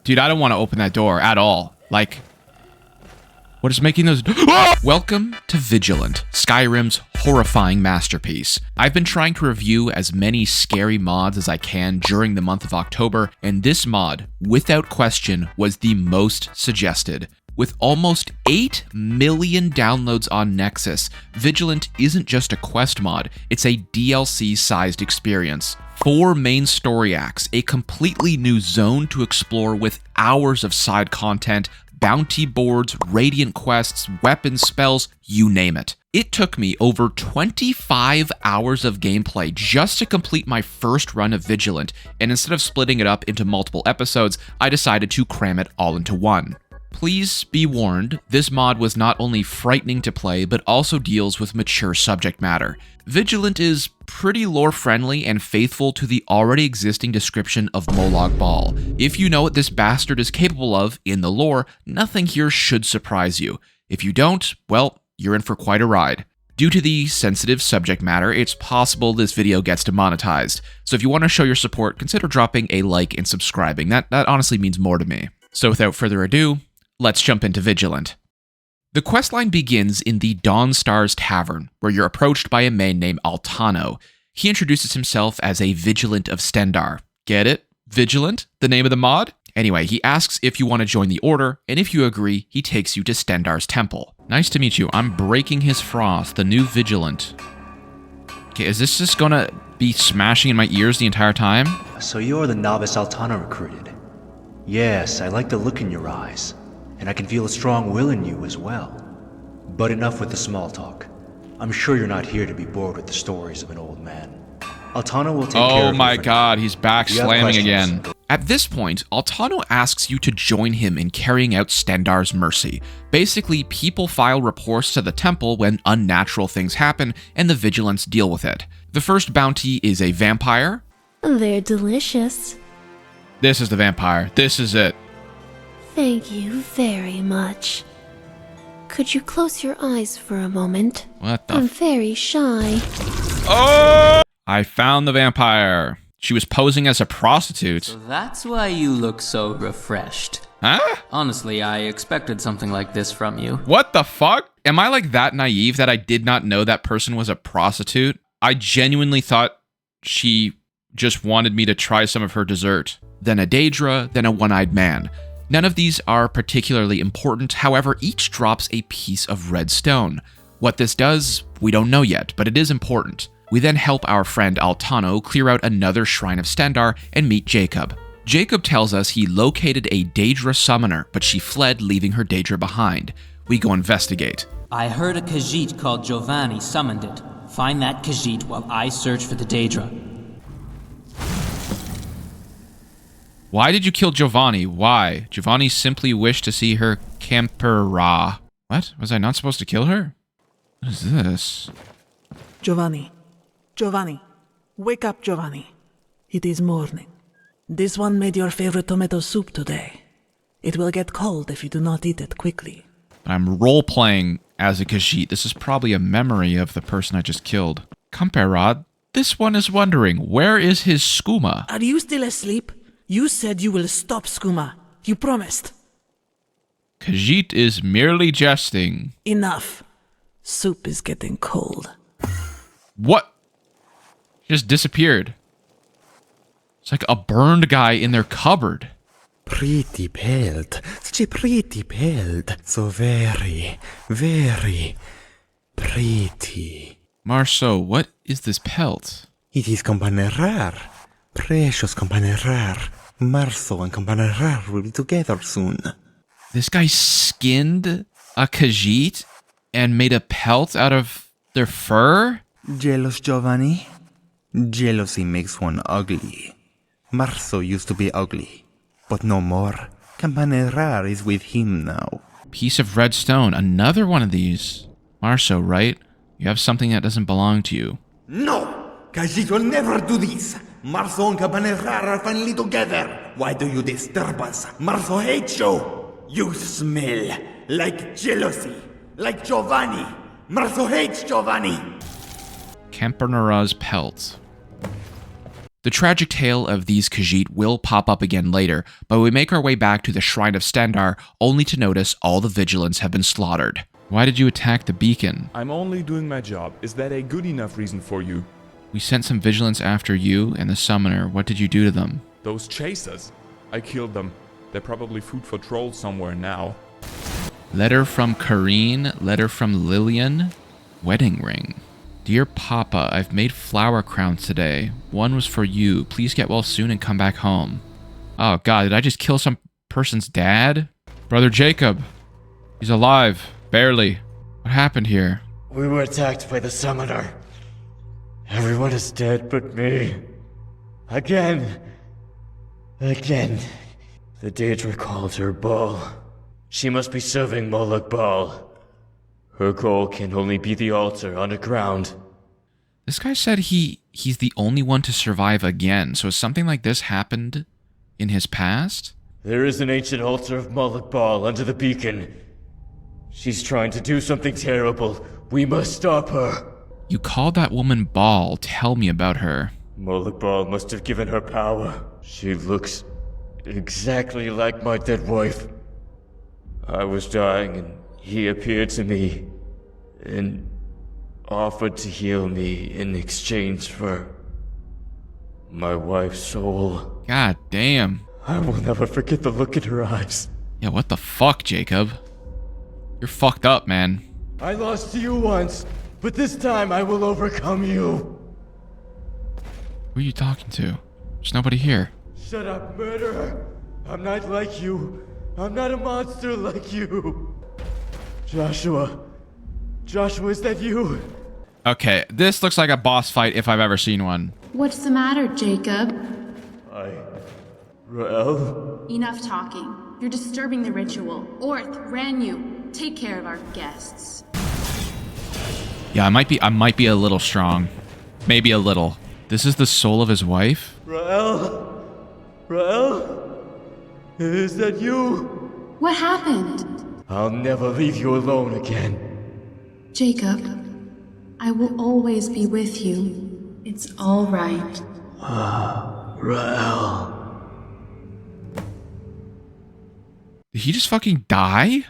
Dude, I don't want to open that door at all. Like, what is making those... Welcome to Vigilant, Skyrim's horrifying masterpiece. I've been trying to review as many scary mods as I can during the month of October, and this mod, without question, was the most suggested. With almost 8 million downloads on Nexus, Vigilant isn't just a quest mod, it's a DLC-sized experience. 4 main story acts, a completely new zone to explore with hours of side content, bounty boards, radiant quests, weapons, spells, you name it. It took me over 25 hours of gameplay just to complete my first run of Vigilant, and instead of splitting it up into multiple episodes, I decided to cram it all into one. Please be warned, this mod was not only frightening to play, but also deals with mature subject matter. Vigilant is pretty lore-friendly and faithful to the already existing description of Molag Bal. If you know what this bastard is capable of in the lore, nothing here should surprise you. If you don't, well, you're in for quite a ride. Due to the sensitive subject matter, it's possible this video gets demonetized. So if you want to show your support, consider dropping a like and subscribing. That honestly means more to me. So without further ado, let's jump into Vigilant. The questline begins in the Dawnstars Tavern, where you're approached by a man named Altano. He introduces himself as a Vigilant of Stendarr. Get it? Vigilant? The name of the mod? Anyway, he asks if you want to join the order, and if you agree, he takes you to Stendarr's temple. Nice to meet you. I'm breaking his frost, the new Vigilant. Okay, is this just gonna be smashing in my ears the entire time? So you're the novice Altano recruited. Yes, I like the look in your eyes. And I can feel a strong will in you as well. But enough with the small talk. I'm sure you're not here to be bored with the stories of an old man. Altano will take care of you. Oh my god, he's back slamming again. At this point, Altano asks you to join him in carrying out Stendarr's mercy. Basically, people file reports to the temple when unnatural things happen, and the Vigilants deal with it. The first bounty is a vampire. They're delicious. This is the vampire. This is it. Thank you very much. Could you close your eyes for a moment? What the I'm very shy. Oh! I found the vampire. She was posing as a prostitute. So that's why you look so refreshed. Huh? Honestly, I expected something like this from you. What the fuck? Am I like that naive that I did not know that person was a prostitute? I genuinely thought she just wanted me to try some of her dessert. Then a Daedra, then a one-eyed man. None of these are particularly important, however, each drops a piece of red stone. What this does, we don't know yet, but it is important. We then help our friend Altano clear out another shrine of Stendarr and meet Jacob. Jacob tells us he located a Daedra summoner, but she fled, leaving her Daedra behind. We go investigate. I heard a Khajiit called Giovanni summoned it. Find that Khajiit while I search for the Daedra. Why did you kill Giovanni? Why? Giovanni simply wished to see her Campera. What? Was I not supposed to kill her? What is this? Giovanni. Giovanni. Wake up, Giovanni. It is morning. This one made your favorite tomato soup today. It will get cold if you do not eat it quickly. I'm role-playing as a Khajiit. This is probably a memory of the person I just killed. Campera, this one is wondering, where is his skooma? Are you still asleep? You said you will stop skooma. You promised. Khajiit is merely jesting. Enough. Soup is getting cold. What? Just disappeared. It's like a burned guy in their cupboard. Pretty pelt. Such a pretty pelt. So very, very pretty. Marceau, what is this pelt? It is company rare. Precious company rare. Marceau and company rare will be together soon. This guy skinned a Khajiit and made a pelt out of their fur? Jealous, Giovanni? Jealousy makes one ugly. Marceau used to be ugly, but no more. Company rare is with him now. Piece of red stone. Another one of these. Marceau, right? You have something that doesn't belong to you. No! Khajiit will never do this! Marceau and company rare are finally together! Why do you disturb us? Marceau hates you! You smell like jealousy, like Giovanni! Marceau hates Giovanni! Campernera's pelt. The tragic tale of these Khajiit will pop up again later, but we make our way back to the Shrine of Stendarr only to notice all the Vigilants have been slaughtered. Why did you attack the beacon? I'm only doing my job. Is that a good enough reason for you? We sent some Vigilants after you and the Summoner. What did you do to them? Those chasers. I killed them. They're probably food for trolls somewhere now. Letter from Kareen, letter from Lillian, wedding ring. Dear Papa, I've made flower crowns today. One was for you. Please get well soon and come back home. Oh god, did I just kill some person's dad? Brother Jacob. He's alive. Barely. What happened here? We were attacked by the Summoner. Everyone is dead but me. Again. The Daedric called her Bal. She must be serving Molag Bal. Her goal can only be the altar underground. This guy said he's the only one to survive again, so has something like this happened in his past? There is an ancient altar of Molag Bal under the beacon. She's trying to do something terrible. We must stop her. You called that woman Bal. Tell me about her. Molag Bal must have given her power. She looks exactly like my dead wife. I was dying and he appeared to me and offered to heal me in exchange for my wife's soul. God damn. I will never forget the look in her eyes. Yeah, what the fuck, Jacob? You're fucked up, man. I lost to you once, but this time I will overcome you. Who are you talking to? There's nobody here. Shut up, murderer. I'm not like you. I'm not a monster like you. Joshua, is that you? Okay, this looks like a boss fight if I've ever seen one. What's the matter, Jacob? Rael? Enough talking. You're disturbing the ritual. Orth, Ranyu, take care of our guests. Yeah, I might be a little strong. Maybe a little. This is the soul of his wife? Rael? Is that you? What happened? I'll never leave you alone again. Jacob, I will always be with you. It's all right. Rael. Did he just fucking die?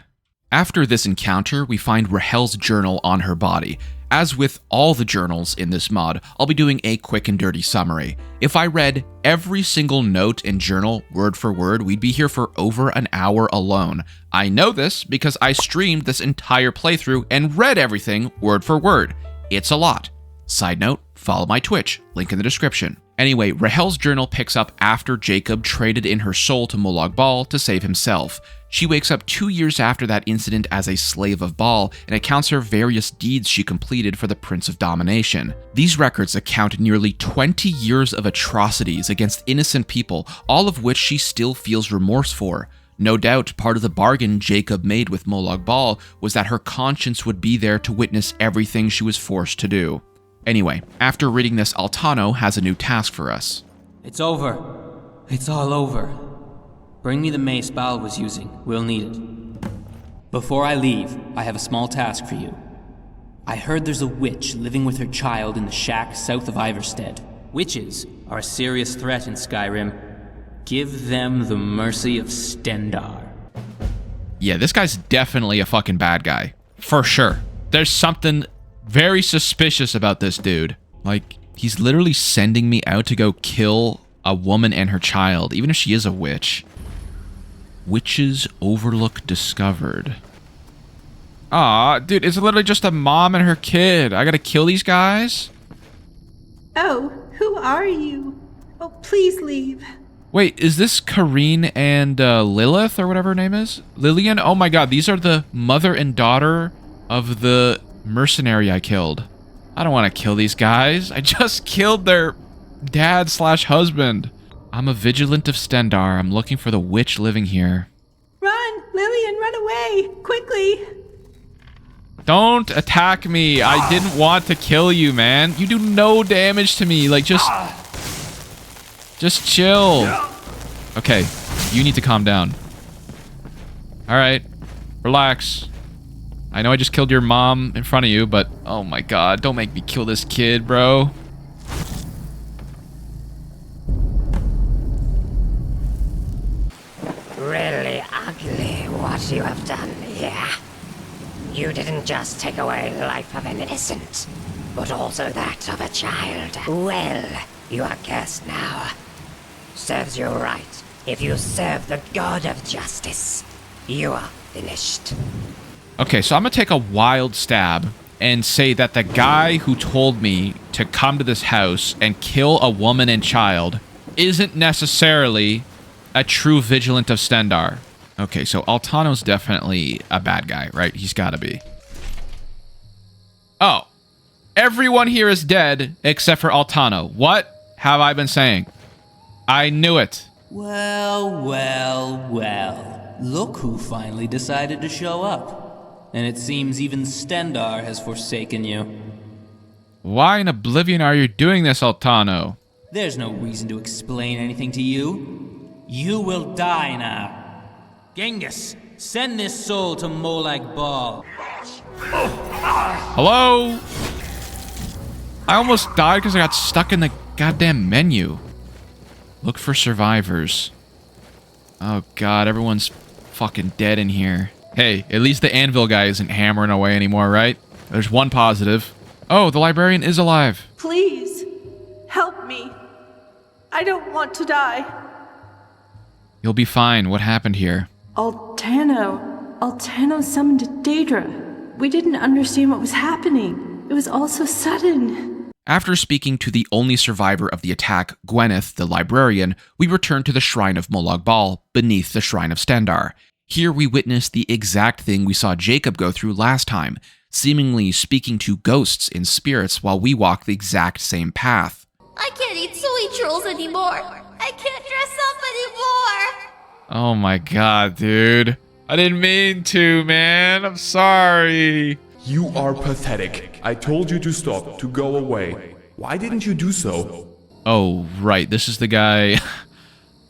After this encounter, we find Rahel's journal on her body. As with all the journals in this mod, I'll be doing a quick and dirty summary. If I read every single note and journal word for word, we'd be here for over an hour alone. I know this because I streamed this entire playthrough and read everything word for word. It's a lot. Side note, follow my Twitch, link in the description. Anyway, Rahel's journal picks up after Jacob traded in her soul to Molag Bal to save himself. She wakes up 2 years after that incident as a slave of Bal and accounts her various deeds she completed for the Prince of Domination. These records account nearly 20 years of atrocities against innocent people, all of which she still feels remorse for. No doubt part of the bargain Jacob made with Molag Bal was that her conscience would be there to witness everything she was forced to do. Anyway, after reading this, Altano has a new task for us. It's over. It's all over. Bring me the mace Bal was using. We'll need it. Before I leave, I have a small task for you. I heard there's a witch living with her child in the shack south of Iverstead. Witches are a serious threat in Skyrim. Give them the mercy of Stendarr. Yeah, this guy's definitely a fucking bad guy. For sure. There's something very suspicious about this dude. Like, he's literally sending me out to go kill a woman and her child, even if she is a witch. Witches Overlook discovered. Aw, dude, it's literally just a mom and her kid. I gotta kill these guys? Oh, who are you? Oh, please leave. Wait, is this Kareen and Lilith, or whatever her name is? Lillian? Oh my god, these are the mother and daughter of the mercenary I killed. I don't want to kill these guys. I just killed their dad/husband. I'm a Vigilant of Stendarr. I'm looking for the witch living here. Run! Lillian, run away! Quickly! Don't attack me. I didn't want to kill you, man. You do no damage to me. Like, just chill. Okay, you need to calm down. Alright, relax. I know I just killed your mom in front of you, but oh my god, don't make me kill this kid, bro. what you have done here. You didn't just take away the life of an innocent, but also that of a child. Well, you are cursed now. Serves you right. If you serve the god of justice, you are finished. Okay, so I'm gonna take a wild stab and say that the guy who told me to come to this house and kill a woman and child isn't necessarily a true Vigilant of Stendarr. Okay, so Altano's definitely a bad guy, right? He's gotta be. Oh. Everyone here is dead except for Altano. What have I been saying? I knew it. Well, well, well. Look who finally decided to show up. And it seems even Stendarr has forsaken you. Why in oblivion are you doing this, Altano? There's no reason to explain anything to you. You will die now. Genghis, send this soul to Molag Bal. Hello? I almost died because I got stuck in the goddamn menu. Look for survivors. Oh god, everyone's fucking dead in here. Hey, at least the anvil guy isn't hammering away anymore, right? There's one positive. Oh, the librarian is alive. Please, help me. I don't want to die. You'll be fine. What happened here? Altano summoned Daedra. We didn't understand what was happening. It was all so sudden. After speaking to the only survivor of the attack, Gwyneth, the librarian, we return to the shrine of Molag Bal, beneath the shrine of Stendarr. Here we witness the exact thing we saw Jacob go through last time, seemingly speaking to ghosts and spirits while we walk the exact same path. I can't eat soy trolls anymore. I can't dress up anymore. Oh my god, dude. I didn't mean to, man. I'm sorry. You are pathetic. I told you to stop, to go away. Why didn't you do so? Oh, right. This is the guy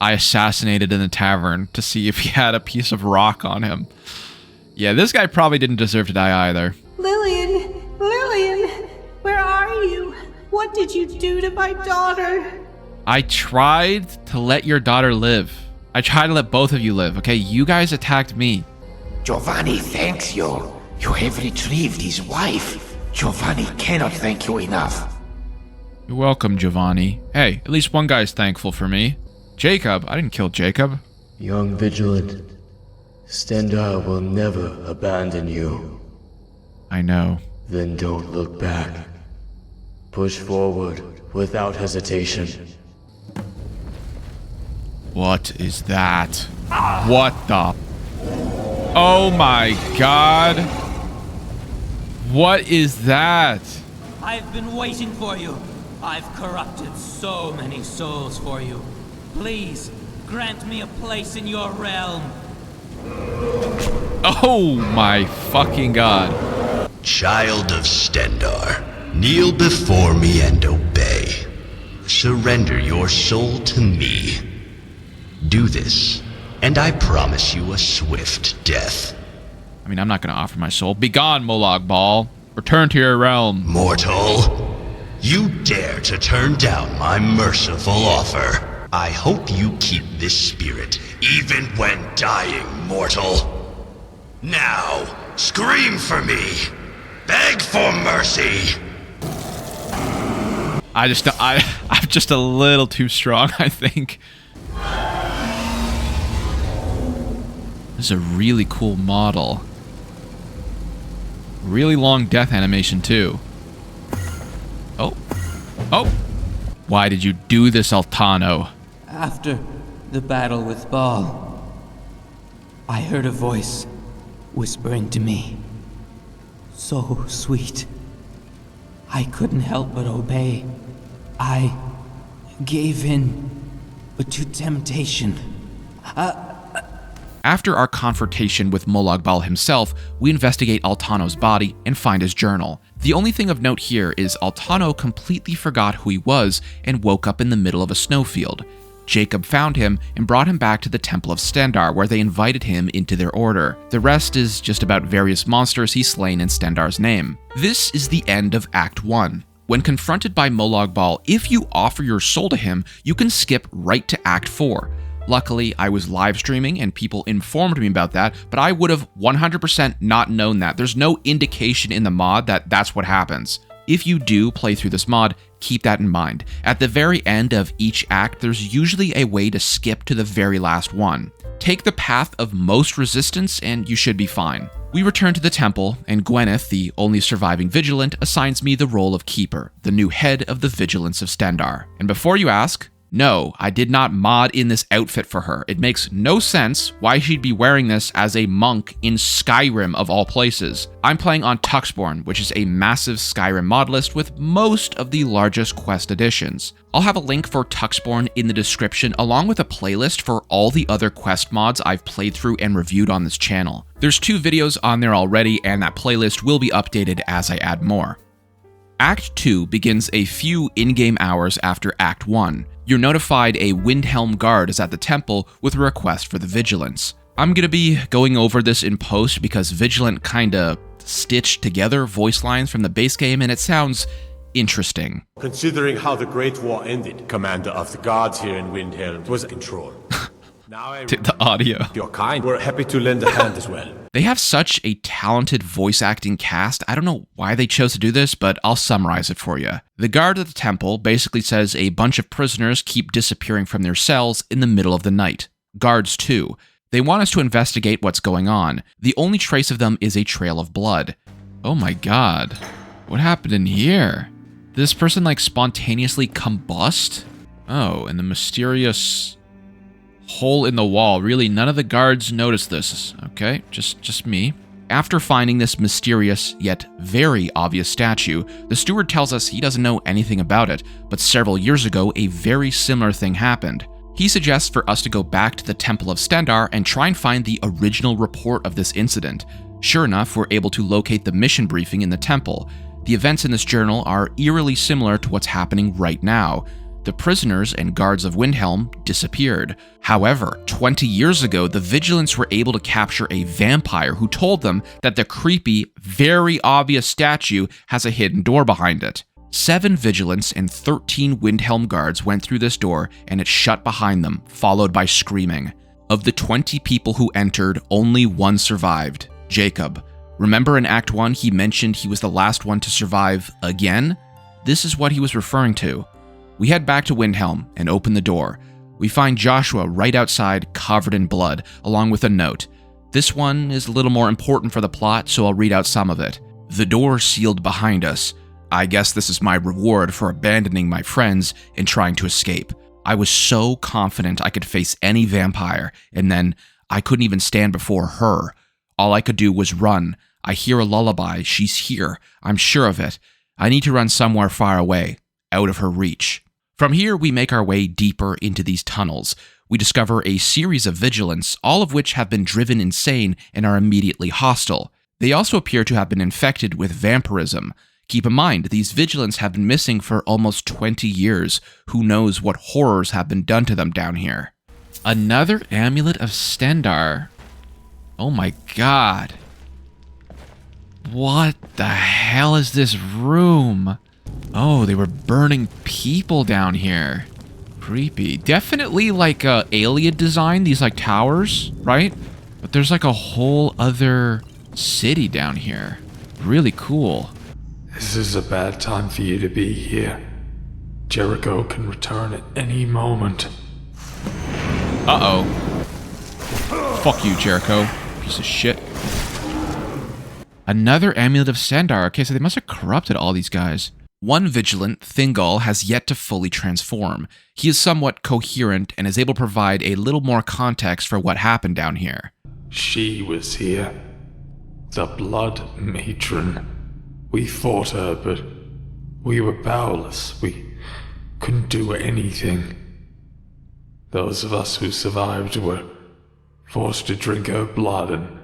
I assassinated in the tavern to see if he had a piece of rock on him. Yeah, this guy probably didn't deserve to die either. Lillian, where are you? What did you do to my daughter? I tried to let your daughter live. I tried to let both of you live, okay? You guys attacked me. Giovanni thanks you. You have retrieved his wife. Giovanni cannot thank you enough. You're welcome, Giovanni. Hey, at least one guy's thankful for me. Jacob. I didn't kill Jacob. Young Vigilant, Stendarr will never abandon you. I know. Then don't look back. Push forward without hesitation. What is that? What the? Oh my god. What is that? I've been waiting for you. I've corrupted so many souls for you. Please, grant me a place in your realm. Oh my fucking god. Child of Stendarr, kneel before me and obey. Surrender your soul to me. Do this, and I promise you a swift death. I mean, I'm not going to offer my soul. Begone, Molag Bal. Return to your realm. Mortal, you dare to turn down my merciful offer. I hope you keep this spirit, even when dying, mortal. Now, scream for me. Beg for mercy. I'm just a little too strong, I think. This is a really cool model. Really long death animation, too. Oh. Oh! Why did you do this, Altano? After the battle with Bal, I heard a voice whispering to me. So sweet. I couldn't help but obey. I gave in to temptation. After our confrontation with Molag Bal himself, we investigate Altano's body and find his journal. The only thing of note here is Altano completely forgot who he was and woke up in the middle of a snowfield. Jacob found him and brought him back to the Temple of Stendarr, where they invited him into their order. The rest is just about various monsters he's slain in Stendarr's name. This is the end of Act 1. When confronted by Molag Bal, if you offer your soul to him, you can skip right to Act 4. Luckily, I was live streaming and people informed me about that, but I would have 100% not known that. There's no indication in the mod that that's what happens. If you do play through this mod, keep that in mind. At the very end of each act, there's usually a way to skip to the very last one. Take the path of most resistance and you should be fine. We return to the temple, and Gwyneth, the only surviving Vigilant, assigns me the role of Keeper, the new head of the Vigilants of Stendarr. And before you ask, no, I did not mod in this outfit for her. It makes no sense why she'd be wearing this as a monk in Skyrim of all places. I'm playing on Tuxborn, which is a massive Skyrim mod list with most of the largest quest additions. I'll have a link for Tuxborn in the description along with a playlist for all the other quest mods I've played through and reviewed on this channel. There's 2 videos on there already, and that playlist will be updated as I add more. Act 2 begins a few in-game hours after Act 1. You're notified a Windhelm guard is at the temple with a request for the Vigilants. I'm gonna be going over this in post because Vigilant kinda stitched together voice lines from the base game and it sounds interesting. Considering how the Great War ended, Commander of the Guards here in Windhelm was in control. Now the audio. Your kind, we're happy to lend a hand as well. They have such a talented voice acting cast. I don't know why they chose to do this, but I'll summarize it for you. The guard at the temple basically says a bunch of prisoners keep disappearing from their cells in the middle of the night. Guards too. They want us to investigate what's going on. The only trace of them is a trail of blood. Oh my god. What happened in here? Did this person like spontaneously combust? Oh, and the mysterious hole in the wall. Really, none of the guards noticed this. Okay, just me. After finding this mysterious yet very obvious statue, the steward tells us he doesn't know anything about it, but several years ago a very similar thing happened. He suggests for us to go back to the Temple of Stendarr and try and find the original report of this incident. Sure enough, we're able to locate the mission briefing in the temple. The events in this journal are eerily similar to what's happening right now. The prisoners and guards of Windhelm disappeared. However, 20 years ago, the Vigilants were able to capture a vampire who told them that the creepy, very obvious statue has a hidden door behind it. 7 Vigilants and 13 Windhelm guards went through this door and it shut behind them, followed by screaming. Of the 20 people who entered, only 1 survived, Jacob. Remember in Act 1 he mentioned he was the last one to survive again? This is what he was referring to. We head back to Windhelm and open the door. We find Joshua right outside, covered in blood, along with a note. This one is a little more important for the plot, so I'll read out some of it. The door sealed behind us. I guess this is my reward for abandoning my friends and trying to escape. I was so confident I could face any vampire, and then I couldn't even stand before her. All I could do was run. I hear a lullaby. She's here. I'm sure of it. I need to run somewhere far away, out of her reach. From here, we make our way deeper into these tunnels. We discover a series of vigilants, all of which have been driven insane and are immediately hostile. They also appear to have been infected with vampirism. Keep in mind, these vigilants have been missing for almost 20 years. Who knows what horrors have been done to them down here. Another amulet of Stendarr. Oh my god. What the hell is this room? Oh, they were burning people down here. Creepy. Definitely like a alien design, these like towers, right? But there's like a whole other city down here. Really cool. This is a bad time for you to be here. Jericho can return at any moment. Uh-oh. Fuck you, Jericho. Piece of shit. Another amulet of Stendarr. Okay, so they must have corrupted all these guys. One Vigilant, Thingol, has yet to fully transform. He is somewhat coherent and is able to provide a little more context for what happened down here. She was here. The Blood Matron. We fought her, but we were powerless. We couldn't do anything. Those of us who survived were forced to drink her blood and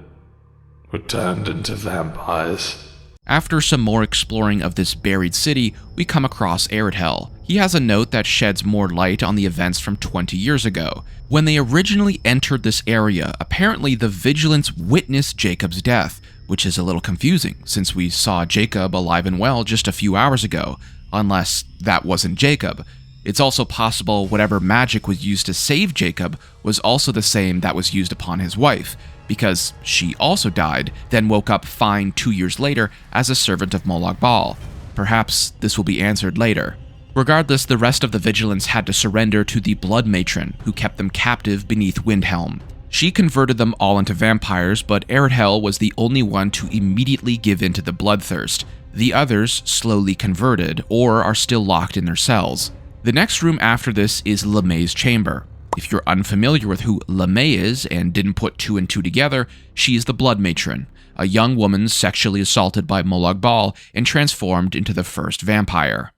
were turned into vampires. After some more exploring of this buried city, we come across Eredhel. He has a note that sheds more light on the events from 20 years ago. When they originally entered this area, apparently the Vigilants witnessed Jacob's death, which is a little confusing since we saw Jacob alive and well just a few hours ago, unless that wasn't Jacob. It's also possible whatever magic was used to save Jacob was also the same that was used upon his wife, because she also died, then woke up fine 2 years later as a servant of Molag Bal. Perhaps this will be answered later. Regardless, the rest of the Vigilants had to surrender to the Blood Matron, who kept them captive beneath Windhelm. She converted them all into vampires, but Eredhel was the only one to immediately give in to the bloodthirst. The others slowly converted, or are still locked in their cells. The next room after this is LeMay's chamber. If you're unfamiliar with who LeMay is and didn't put 2 and 2 together, she is the Blood Matron, a young woman sexually assaulted by Molag Bal and transformed into the first vampire.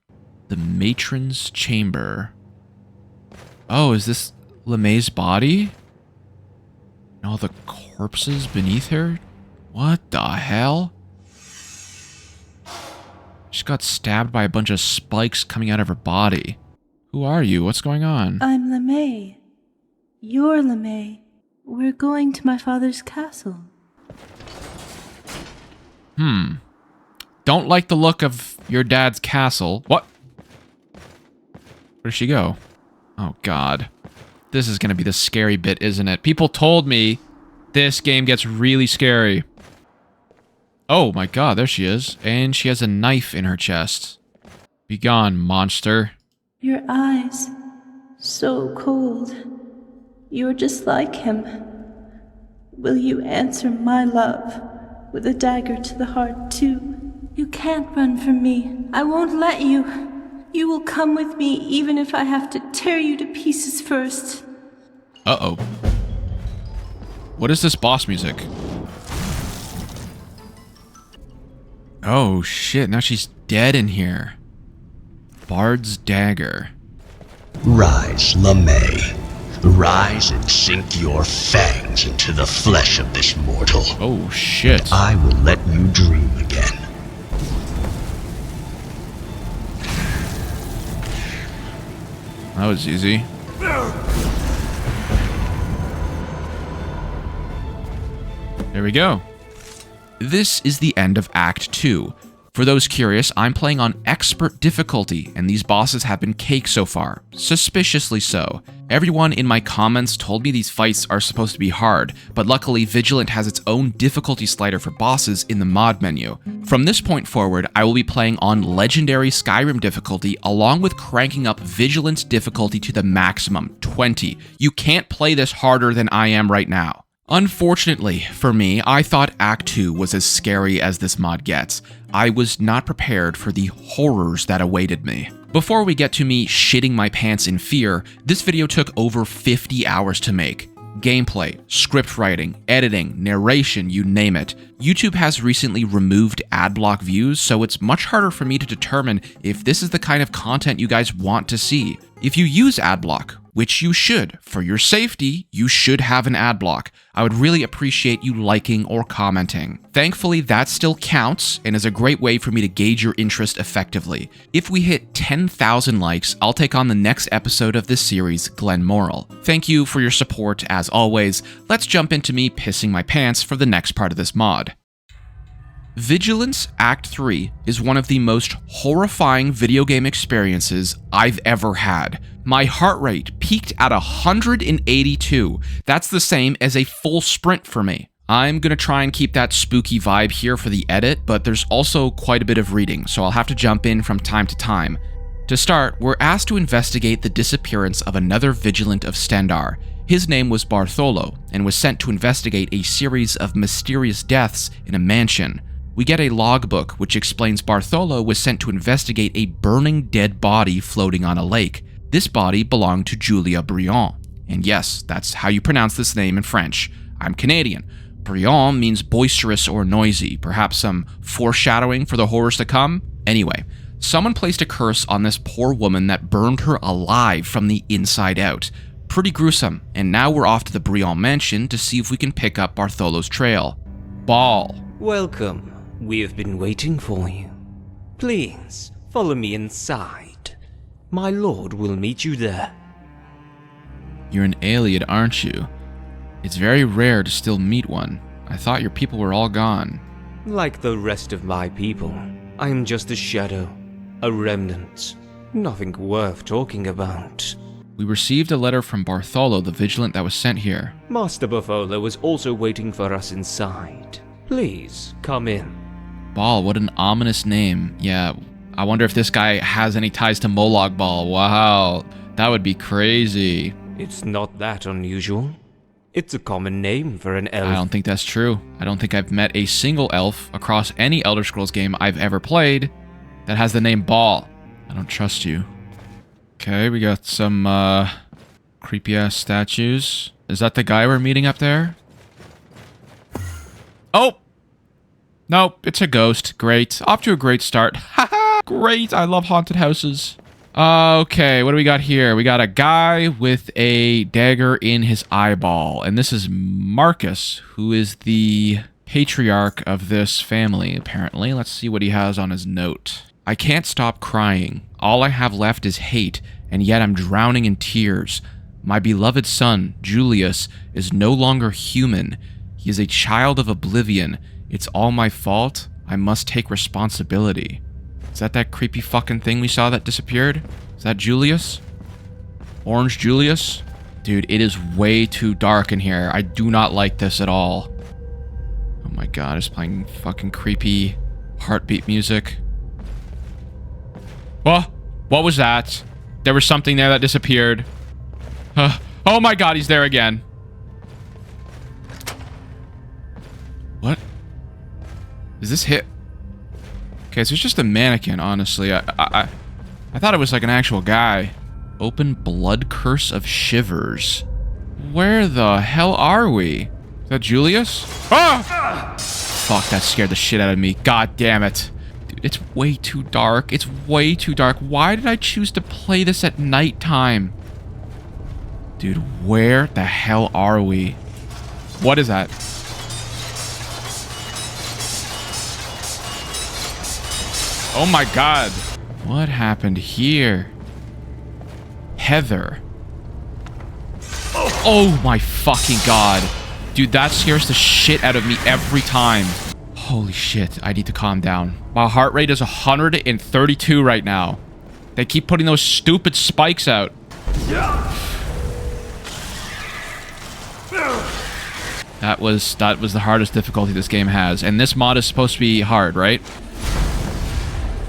The Matron's chamber. Oh, is this LeMay's body? And all the corpses beneath her? What the hell? She got stabbed by a bunch of spikes coming out of her body. Who are you? What's going on? I'm LeMay. You're LeMay. We're going to my father's castle. Don't like the look of your dad's castle. What? Where'd she go? Oh, God. This is going to be the scary bit, isn't it? People told me this game gets really scary. Oh, my God. There she is. And she has a knife in her chest. Be gone, monster. Your eyes, so cold. You're just like him. Will you answer my love with a dagger to the heart, too? You can't run from me. I won't let you. You will come with me even if I have to tear you to pieces first. Uh-oh. What is this boss music? Oh, shit. Now she's dead in here. Bard's dagger. Rise, LeMay. Rise and sink your fangs into the flesh of this mortal. Oh, shit. I will let you dream again. That was easy. There we go. This is the end of Act 2. For those curious, I'm playing on expert difficulty, and these bosses have been cake so far. Suspiciously so. Everyone in my comments told me these fights are supposed to be hard, but luckily Vigilant has its own difficulty slider for bosses in the mod menu. From this point forward, I will be playing on Legendary Skyrim difficulty, along with cranking up Vigilant's difficulty to the maximum, 20. You can't play this harder than I am right now. Unfortunately for me, I thought Act 2 was as scary as this mod gets. I was not prepared for the horrors that awaited me. Before we get to me shitting my pants in fear, this video took over 50 hours to make. Gameplay, script writing, editing, narration, you name it. YouTube has recently removed adblock views, so it's much harder for me to determine if this is the kind of content you guys want to see. If you use adblock, which you should, for your safety, you should have an adblock. I would really appreciate you liking or commenting. Thankfully, that still counts and is a great way for me to gauge your interest effectively. If we hit 10,000 likes, I'll take on the next episode of this series, Glenmoral. Thank you for your support as always. Let's jump into me pissing my pants for the next part of this mod. Vigilance Act 3 is one of the most horrifying video game experiences I've ever had. My heart rate peaked at 182. That's the same as a full sprint for me. I'm gonna try and keep that spooky vibe here for the edit, but there's also quite a bit of reading, so I'll have to jump in from time to time. To start, we're asked to investigate the disappearance of another Vigilant of Stendarr. His name was Bartholo, and was sent to investigate a series of mysterious deaths in a mansion. We get a logbook which explains Bartholo was sent to investigate a burning dead body floating on a lake. This body belonged to Julia Briand. And yes, that's how you pronounce this name in French. I'm Canadian. Briand means boisterous or noisy, perhaps some foreshadowing for the horrors to come? Anyway, someone placed a curse on this poor woman that burned her alive from the inside out. Pretty gruesome, and now we're off to the Briand mansion to see if we can pick up Bartholo's trail. Bal. Welcome. We have been waiting for you. Please, follow me inside. My lord will meet you there. You're an Ayleid, aren't you? It's very rare to still meet one. I thought your people were all gone. Like the rest of my people, I am just a shadow, a remnant. Nothing worth talking about. We received a letter from Bartholo, the Vigilant that was sent here. Master Bartholo is also waiting for us inside. Please, come in. Bal, what an ominous name. Yeah, I wonder if this guy has any ties to Molag Bal. Wow, that would be crazy. It's not that unusual. It's a common name for an elf. I don't think that's true. I don't think I've met a single elf across any Elder Scrolls game I've ever played that has the name Bal. I don't trust you. Okay, we got some creepy-ass statues. Is that the guy we're meeting up there? Oh! Nope, it's a ghost. Great. Off to a great start. Haha! Great, I love haunted houses. Okay, what do we got here? We got a guy with a dagger in his eyeball. And this is Marcus, who is the patriarch of this family, apparently. Let's see what he has on his note. I can't stop crying. All I have left is hate, and yet I'm drowning in tears. My beloved son, Julius, is no longer human. He is a child of oblivion. It's all my fault. I must take responsibility. Is that creepy fucking thing we saw that disappeared? Is that Julius? Orange Julius? Dude, it is way too dark in here. I do not like this at all. Oh my god, it's playing fucking creepy heartbeat music. What was that? There was something there that disappeared. Oh my god, he's there again. What? Is this hit? Okay, so it's just a mannequin, honestly. I thought it was like an actual guy. Open Blood Curse of Shivers. Where the hell are we? Is that Julius? Ah! Fuck, that scared the shit out of me. God damn it. Dude, it's way too dark. It's way too dark. Why did I choose to play this at nighttime? Dude, where the hell are we? What is that? Oh my god. What happened here? Heather. Oh my fucking god. Dude, that scares the shit out of me every time. Holy shit, I need to calm down. My heart rate is 132 right now. They keep putting those stupid spikes out. That was the hardest difficulty this game has. And this mod is supposed to be hard, right?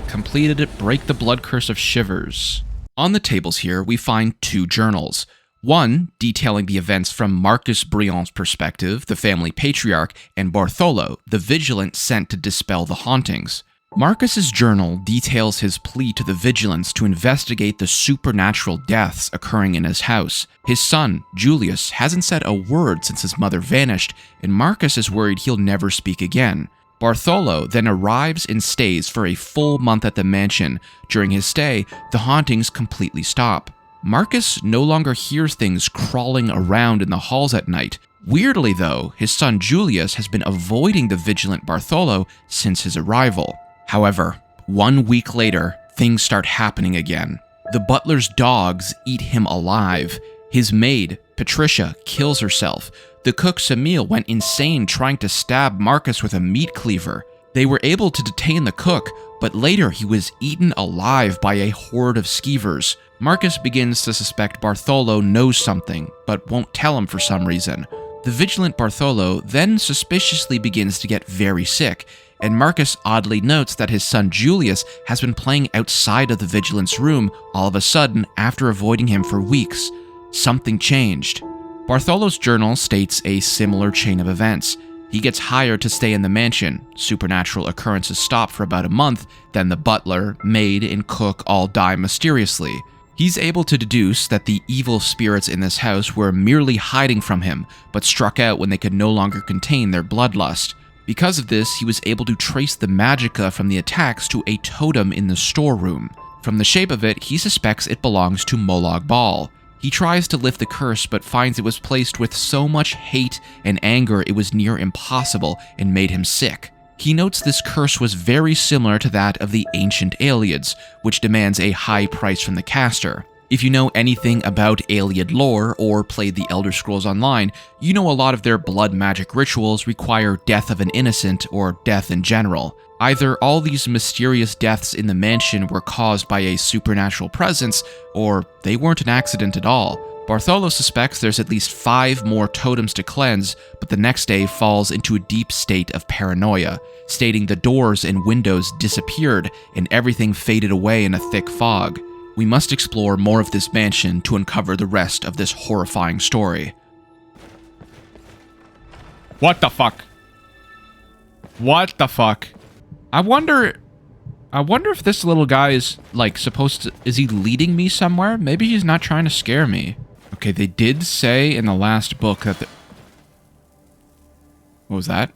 Completed it. Break the Blood Curse of Shivers. On the tables here, we find two journals. One detailing the events from Marcus Briand's perspective, the family patriarch, and Bartholo, the Vigilant sent to dispel the hauntings. Marcus's journal details his plea to the Vigilants to investigate the supernatural deaths occurring in his house. His son, Julius, hasn't said a word since his mother vanished, and Marcus is worried he'll never speak again. Bartholo then arrives and stays for a full month at the mansion. During his stay, the hauntings completely stop. Marcus no longer hears things crawling around in the halls at night. Weirdly though, his son Julius has been avoiding the vigilant Bartholo since his arrival. However, 1 week later, things start happening again. The butler's dogs eat him alive. His maid, Patricia, kills herself. The cook Samil went insane trying to stab Marcus with a meat cleaver. They were able to detain the cook, but later he was eaten alive by a horde of skeevers. Marcus begins to suspect Bartholo knows something, but won't tell him for some reason. The vigilant Bartholo then suspiciously begins to get very sick, and Marcus oddly notes that his son Julius has been playing outside of the vigilant's room all of a sudden after avoiding him for weeks. Something changed. Bartholo's journal states a similar chain of events. He gets hired to stay in the mansion. Supernatural occurrences stop for about a month, then the butler, maid, and cook all die mysteriously. He's able to deduce that the evil spirits in this house were merely hiding from him, but struck out when they could no longer contain their bloodlust. Because of this, he was able to trace the magicka from the attacks to a totem in the storeroom. From the shape of it, he suspects it belongs to Molag Bal. He tries to lift the curse, but finds it was placed with so much hate and anger it was near impossible and made him sick. He notes this curse was very similar to that of the ancient Aliads, which demands a high price from the caster. If you know anything about Ayleid lore or played the Elder Scrolls Online, you know a lot of their blood magic rituals require death of an innocent or death in general. Either all these mysterious deaths in the mansion were caused by a supernatural presence, or they weren't an accident at all. Bartholo suspects there's at least 5 more totems to cleanse, but the next day falls into a deep state of paranoia, stating the doors and windows disappeared and everything faded away in a thick fog. We must explore more of this mansion to uncover the rest of this horrifying story. What the fuck? What the fuck? I wonder if this little guy is, like, supposed to... Is he leading me somewhere? Maybe he's not trying to scare me. Okay, they did say in the last book that what was that?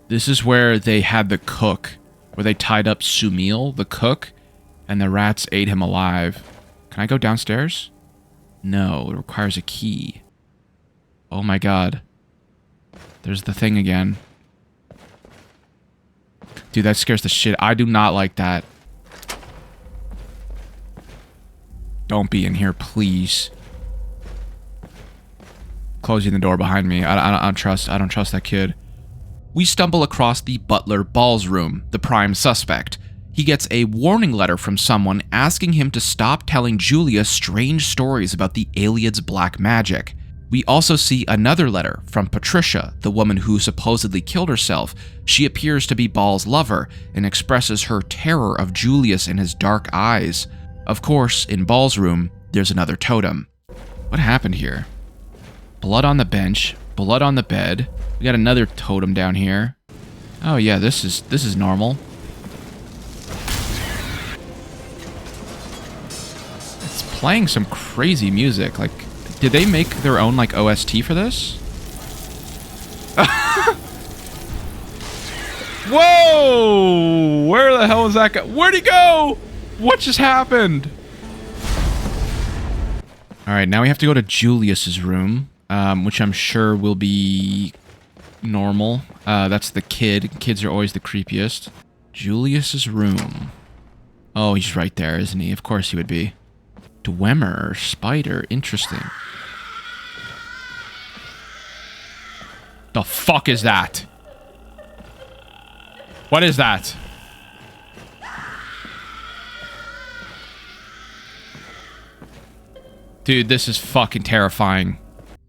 This is where they had the cook, where they tied up Sumil, the cook, and the rats ate him alive. Can I go downstairs? No, it requires a key. Oh my god. There's the thing again. Dude, that scares the shit. I do not like that. Don't be in here, please. Closing the door behind me. I don't trust that kid. We stumble across the butler Bal's room, the prime suspect. He gets a warning letter from someone asking him to stop telling Julia strange stories about the Ayleid's black magic. We also see another letter from Patricia, the woman who supposedly killed herself. She appears to be Bal's lover and expresses her terror of Julius and his dark eyes. Of course, in Bal's room, there's another totem. What happened here? Blood on the bench, blood on the bed. We got another totem down here. Oh yeah, this is normal. It's playing some crazy music. Like, did they make their own, like, OST for this? Whoa! Where the hell is that guy? Where'd he go? What just happened? Alright, now we have to go to Julius's room, which I'm sure will be normal. That's the kid. Kids are always the creepiest. Julius's room. Oh, he's right there, isn't he? Of course he would be. Dwemer, spider, interesting. The fuck is that? What is that? Dude, this is fucking terrifying.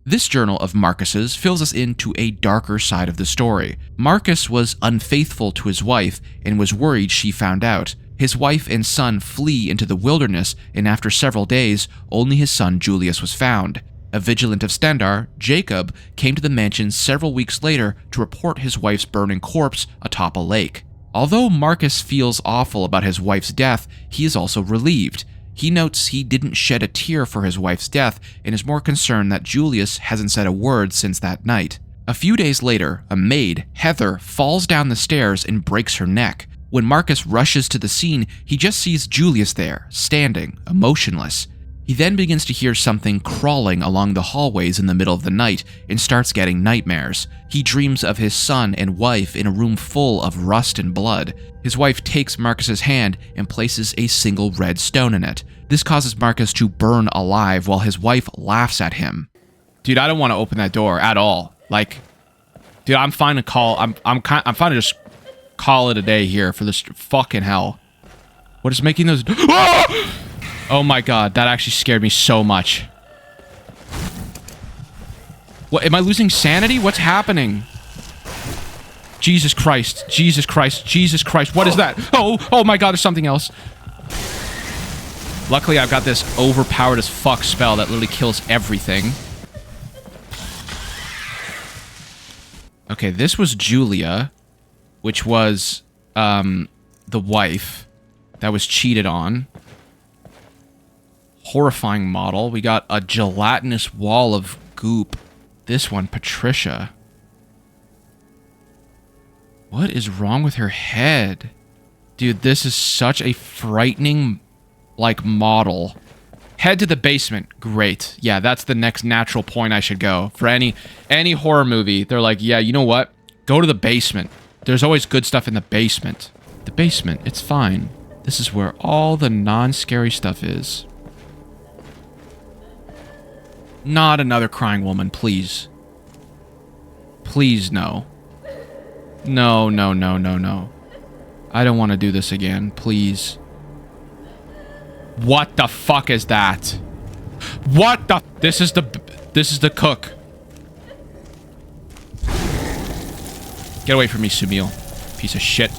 This journal of Marcus's fills us into a darker side of the story. Marcus was unfaithful to his wife and was worried she found out. His wife and son flee into the wilderness, and after several days, only his son Julius was found. A Vigilant of Stendarr, Jacob, came to the mansion several weeks later to report his wife's burning corpse atop a lake. Although Marcus feels awful about his wife's death, he is also relieved. He notes he didn't shed a tear for his wife's death and is more concerned that Julius hasn't said a word since that night. A few days later, a maid, Heather, falls down the stairs and breaks her neck. When Marcus rushes to the scene, he just sees Julius there, standing, emotionless. He then begins to hear something crawling along the hallways in the middle of the night and starts getting nightmares. He dreams of his son and wife in a room full of rust and blood. His wife takes Marcus's hand and places a single red stone in it. This causes Marcus to burn alive while his wife laughs at him. Dude, I don't want to open that door at all. Like, dude, I'm fine to call. I'm fine to just call it a day here for this fucking hell. What is making those? Oh my god, that actually scared me so much. What, am I losing sanity? What's happening? Jesus Christ, Jesus Christ, Jesus Christ. What is that? Oh my god, there's something else. Luckily, I've got this overpowered as fuck spell that literally kills everything. Okay, this was Julia, which was the wife that was cheated on. Horrifying model. We got a gelatinous wall of goop. This one, Patricia. What is wrong with her head? Dude, this is such a frightening, like, model. Head to the basement. Great. Yeah, that's the next natural point I should go. For any horror movie, they're like, yeah, you know what? Go to the basement. There's always good stuff in the basement. The basement, it's fine. This is where all the non-scary stuff is. Not another crying woman, please. Please, no. No, no, no, no, no. I don't want to do this again, please. What the fuck is that? What the... This is the cook. Get away from me, Sumil. Piece of shit.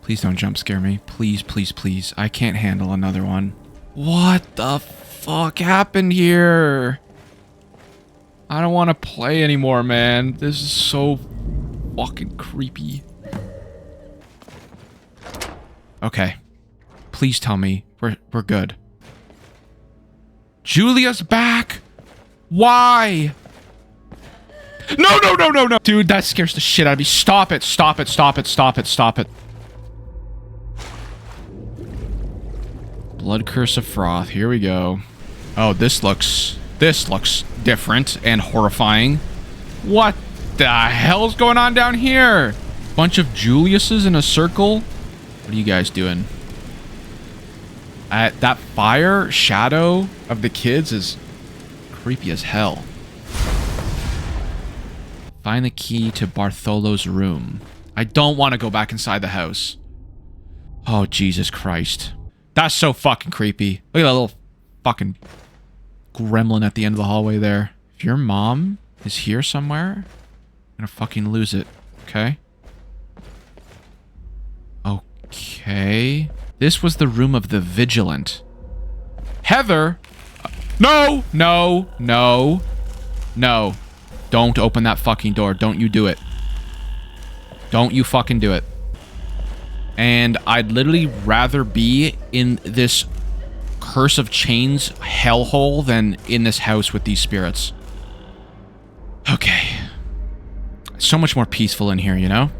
Please don't jump scare me. Please, please, please. I can't handle another one. What the fuck happened here? I don't want to play anymore, man. This is so fucking creepy. Okay. Please tell me we're good. Julia's back! Why? No, no, no, no, no! Dude, that scares the shit out of me. Stop it, stop it, stop it, stop it, stop it. Blood Curse of Froth. Here we go. Oh, this looks different and horrifying. What the hell's going on down here? Bunch of Juliuses in a circle? What are you guys doing? That fire shadow of the kids is creepy as hell. Find the key to Bartholo's room. I don't want to go back inside the house. Oh, Jesus Christ. That's so fucking creepy. Look at that little fucking gremlin at the end of the hallway there. If your mom is here somewhere, I'm gonna fucking lose it. Okay? Okay. This was the room of the Vigilant. Heather! No! No! No! No. Don't open that fucking door. Don't you do it. Don't you fucking do it. And I'd literally rather be in this Curse of Chains hellhole than in this house with these spirits. Okay. So much more peaceful in here, you know?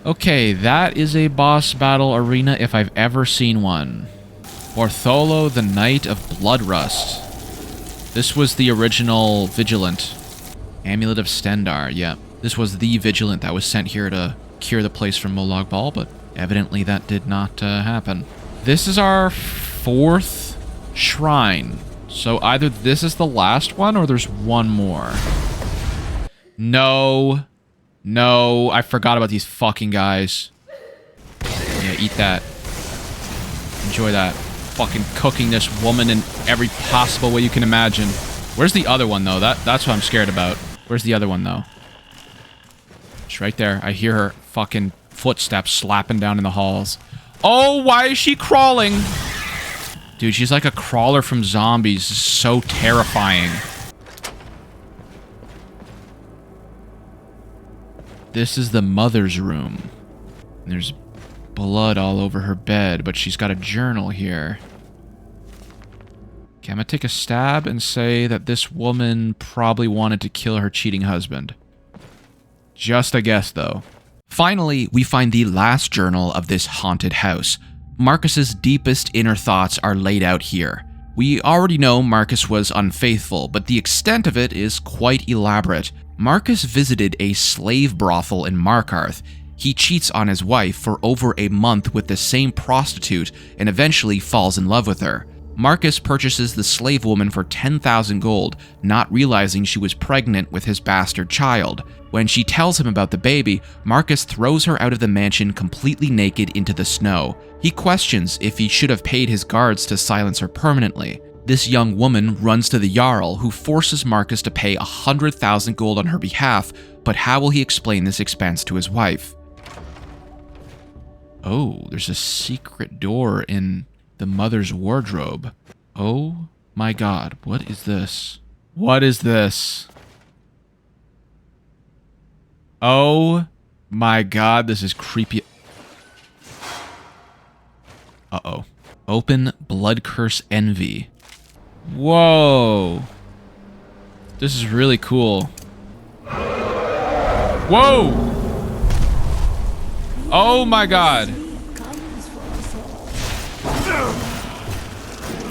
Okay, that is a boss battle arena if I've ever seen one. Bartholo, the Knight of Bloodrust. This was the original Vigilant. Amulet of Stendarr, yeah. This was the Vigilant that was sent here to cure the place from Molag Bal, but evidently that did not happen. This is our 4th shrine. So either this is the last one or there's one more. No. No, I forgot about these fucking guys. Yeah, eat that. Enjoy that. Fucking cooking this woman in every possible way you can imagine. Where's the other one, though? That's what I'm scared about. Where's the other one, though? It's right there. I hear her fucking footsteps slapping down in the halls. Oh, why is she crawling? Dude, she's like a crawler from zombies. This is so terrifying. This is the mother's room. And there's blood all over her bed, but she's got a journal here. Okay, I'm gonna take a stab and say that this woman probably wanted to kill her cheating husband. Just a guess, though. Finally, we find the last journal of this haunted house. Marcus's deepest inner thoughts are laid out here. We already know Marcus was unfaithful, but the extent of it is quite elaborate. Marcus visited a slave brothel in Markarth. He cheats on his wife for over a month with the same prostitute and eventually falls in love with her. Marcus purchases the slave woman for 10,000 gold, not realizing she was pregnant with his bastard child. When she tells him about the baby, Marcus throws her out of the mansion completely naked into the snow. He questions if he should have paid his guards to silence her permanently. This young woman runs to the Jarl, who forces Marcus to pay 100,000 gold on her behalf, but how will he explain this expense to his wife? Oh, there's a secret door in the mother's wardrobe. Oh my god, what is this? What is this? Oh my god, this is creepy. Uh-oh. Open Blood Curse Envy. Whoa. This is really cool. Whoa! Oh my god.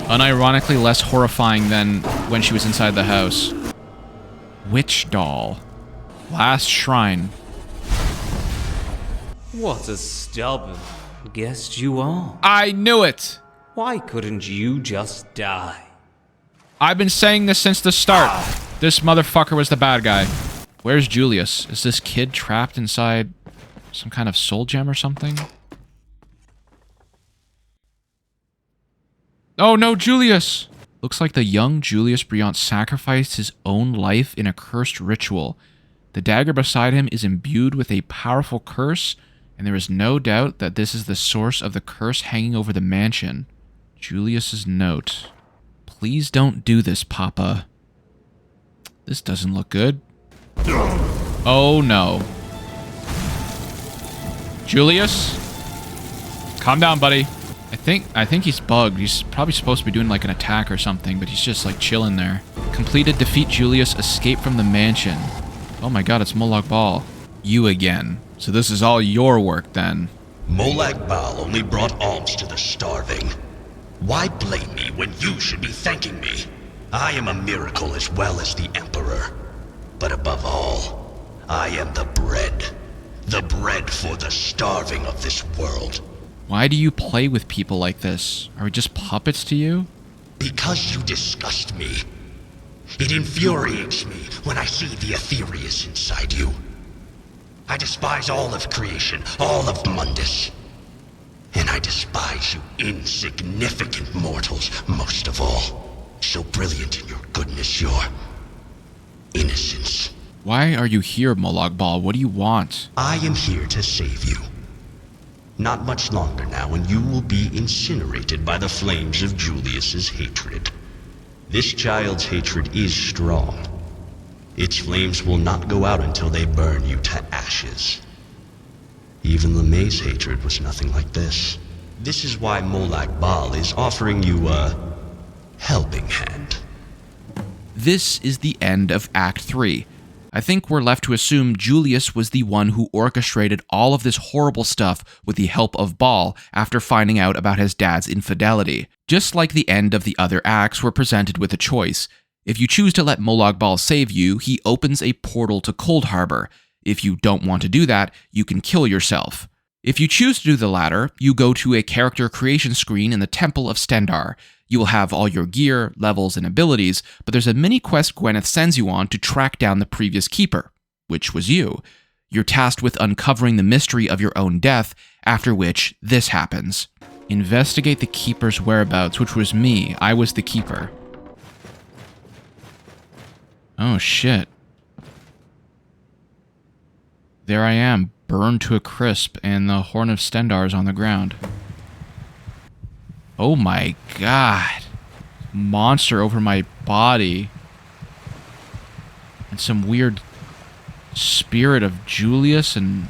Unironically less horrifying than when she was inside the house. Witch doll. Last shrine. What a stubborn guest you are. I knew it! Why couldn't you just die? I've been saying this since the start. This motherfucker was the bad guy. Where's Julius? Is this kid trapped inside some kind of soul gem or something? Oh no, Julius! Looks like the young Julius Briant sacrificed his own life in a cursed ritual. The dagger beside him is imbued with a powerful curse, and there is no doubt that this is the source of the curse hanging over the mansion. Julius's note. Please don't do this, Papa. This doesn't look good. Oh no. Julius? Calm down, buddy. I think he's bugged. He's probably supposed to be doing like an attack or something, but he's just like chilling there. Completed defeat Julius, escape from the mansion. Oh my god, it's Molag Bal. You again. So this is all your work then. Molag Bal only brought alms to the starving. Why blame me when you should be thanking me? I am a miracle as well as the Emperor. But above all, I am the bread. The bread for the starving of this world. Why do you play with people like this? Are we just puppets to you? Because you disgust me. It infuriates me when I see the Aetherius inside you. I despise all of creation, all of Mundus. And I despise you insignificant mortals most of all. So brilliant in your goodness, your innocence. Why are you here, Molag Bal? What do you want? I am here to save you. Not much longer now, and you will be incinerated by the flames of Julius's hatred. This child's hatred is strong. Its flames will not go out until they burn you to ashes. Even LeMay's hatred was nothing like this. This is why Molag Bal is offering you a helping hand. This is the end of Act 3. I think we're left to assume Julius was the one who orchestrated all of this horrible stuff with the help of Bal after finding out about his dad's infidelity. Just like the end of the other acts, we're presented with a choice. If you choose to let Molag Bal save you, he opens a portal to Coldharbour. If you don't want to do that, you can kill yourself. If you choose to do the latter, you go to a character creation screen in the Temple of Stendarr. You will have all your gear, levels, and abilities, but there's a mini-quest Gwyneth sends you on to track down the previous keeper, which was you. You're tasked with uncovering the mystery of your own death, after which this happens. Investigate the keeper's whereabouts, which was me. I was the keeper. Oh shit. There I am, burned to a crisp, and the Horn of Stendarr is on the ground. Oh my god. Monster over my body. And some weird spirit of Julius and...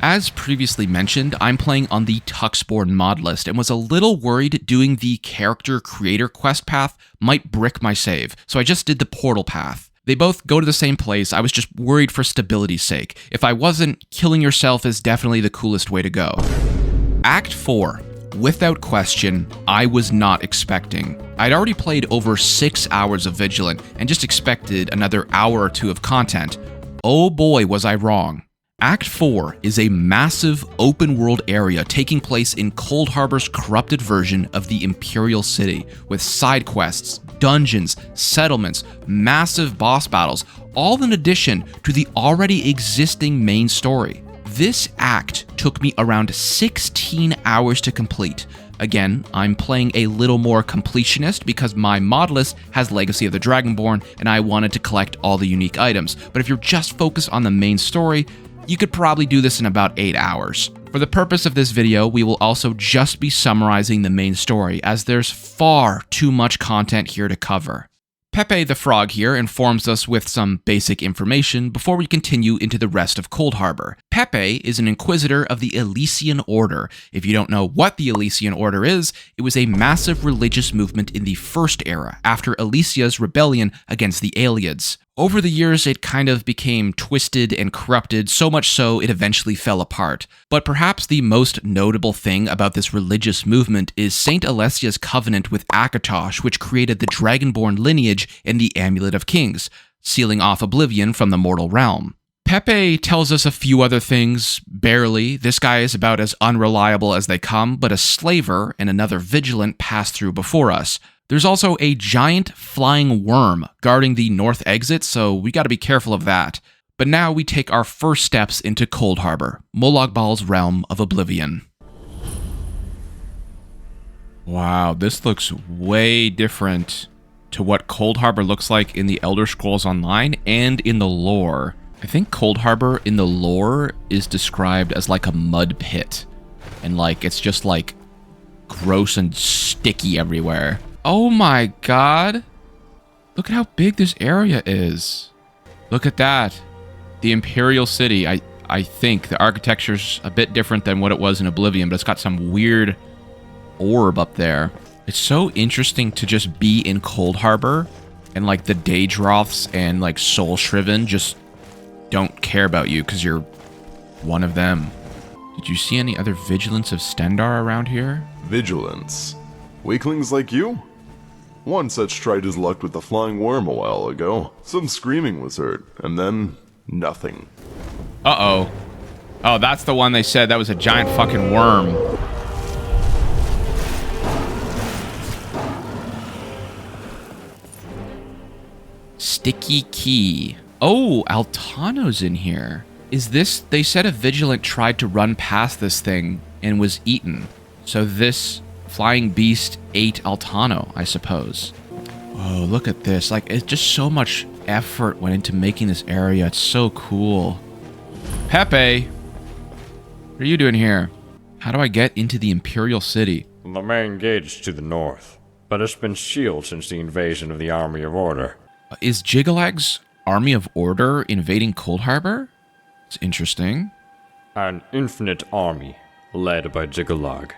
As previously mentioned, I'm playing on the Tuxborn mod list and was a little worried doing the character creator quest path might brick my save, so I just did the portal path. They both go to the same place. I was just worried for stability's sake. If I wasn't, killing yourself is definitely the coolest way to go. Act 4. Without question, I was not expecting. I'd already played over 6 hours of Vigilant and just expected another hour or two of content. Oh boy, was I wrong. Act 4 is a massive open-world area taking place in Coldharbour's corrupted version of the Imperial City, with side quests, dungeons, settlements, massive boss battles, all in addition to the already existing main story. This act took me around 16 hours to complete. Again, I'm playing a little more completionist because my mod list has Legacy of the Dragonborn and I wanted to collect all the unique items, but if you're just focused on the main story, you could probably do this in about 8 hours. For the purpose of this video, we will also just be summarizing the main story, as there's far too much content here to cover. Pepe the Frog here informs us with some basic information before we continue into the rest of Coldharbour. Pepe is an inquisitor of the Elysian Order. If you don't know what the Elysian Order is, it was a massive religious movement in the First Era, after Elysia's rebellion against the Aelids. Over the years, it kind of became twisted and corrupted, so much so it eventually fell apart. But perhaps the most notable thing about this religious movement is Saint Alessia's covenant with Akatosh, which created the Dragonborn lineage and the Amulet of Kings, sealing off oblivion from the mortal realm. Pepe tells us a few other things, barely. This guy is about as unreliable as they come, but a slaver and another vigilant passed through before us. There's also a giant flying worm guarding the north exit, so we gotta be careful of that. But now we take our first steps into Coldharbour, Molag Bal's realm of oblivion. Wow, this looks way different to what Coldharbour looks like in the Elder Scrolls Online and in the lore. I think Coldharbour in the lore is described as like a mud pit. And like, it's just like gross and sticky everywhere. Oh my god. Look at how big this area is. Look at that. The Imperial City. I think the architecture's a bit different than what it was in Oblivion, but it's got some weird orb up there. It's so interesting to just be in Coldharbour and like the Daedroths and like Soul Shriven just don't care about you because you're one of them. Did you see any other Vigilants of Stendarr around here? Vigilants? Weaklings like you? One such tried his luck with the flying worm a while ago. Some screaming was heard, and then nothing. Uh-oh. Oh, that's the one they said that was a giant fucking worm. Sticky key. Oh, Altano's in here. Is this... They said a Vigilant tried to run past this thing and was eaten. So this flying beast ate Altano, I suppose. Oh, look at this. Like, it's just so much effort went into making this area. It's so cool. Pepe! What are you doing here? How do I get into the Imperial City? The main gate's to the north, but it's been sealed since the invasion of the Army of Order. Is Jiggalag's Army of Order invading Coldharbour? It's interesting. An infinite army, led by Jiggalag.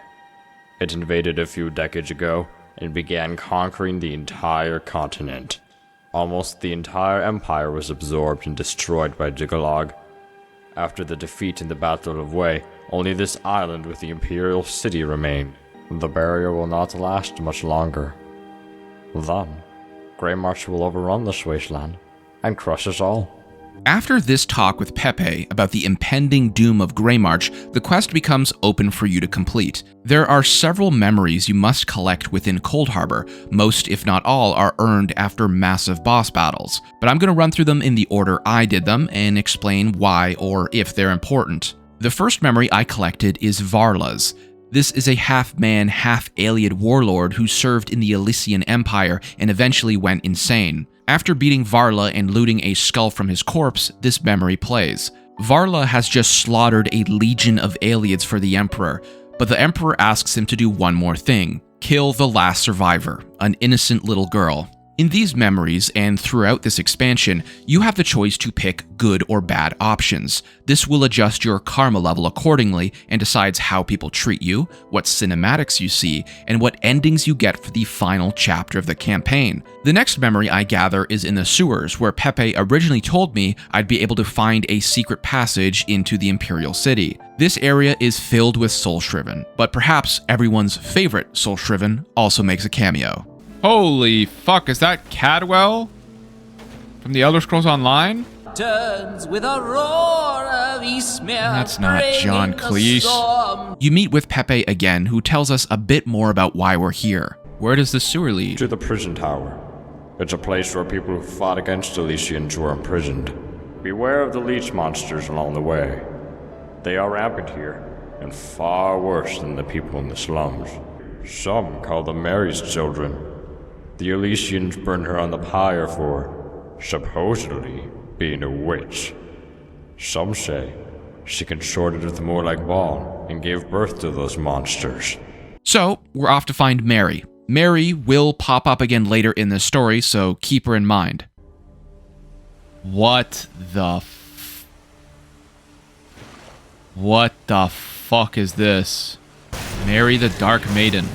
It invaded a few decades ago and began conquering the entire continent. Almost the entire empire was absorbed and destroyed by Jiggalag. After the defeat in the Battle of Way, only this island with the Imperial City remained. The barrier will not last much longer. Then, Greymarch will overrun this wasteland and crush us all. After this talk with Pepe about the impending doom of Greymarch, the quest becomes open for you to complete. There are several memories you must collect within Coldharbour. Most, if not all, are earned after massive boss battles, but I'm going to run through them in the order I did them and explain why or if they're important. The first memory I collected is Varla's. This is a half-man, half-alien warlord who served in the Elysian Empire and eventually went insane. After beating Varla and looting a skull from his corpse, this memory plays. Varla has just slaughtered a legion of aliens for the Emperor, but the Emperor asks him to do one more thing: kill the last survivor, an innocent little girl. In these memories, and throughout this expansion, you have the choice to pick good or bad options. This will adjust your karma level accordingly and decides how people treat you, what cinematics you see, and what endings you get for the final chapter of the campaign. The next memory I gather is in the sewers, where Pepe originally told me I'd be able to find a secret passage into the Imperial City. This area is filled with Soul Shriven, but perhaps everyone's favorite Soul Shriven also makes a cameo. Holy fuck, is that Cadwell? From the Elder Scrolls Online? Turns with a roar of Eastmere. That's not John Cleese. You meet with Pepe again, who tells us a bit more about why we're here. Where does the sewer lead? To the prison tower. It's a place where people who fought against the Elysians were imprisoned. Beware of the leech monsters along the way. They are rampant here, and far worse than the people in the slums. Some call them Mary's children. The Elysians burned her on the pyre for, supposedly, being a witch. Some say she consorted with Molag Bal and gave birth to those monsters. So, we're off to find Mary. Mary will pop up again later in this story, so keep her in mind. What the fuck is this? Mary the Dark Maiden.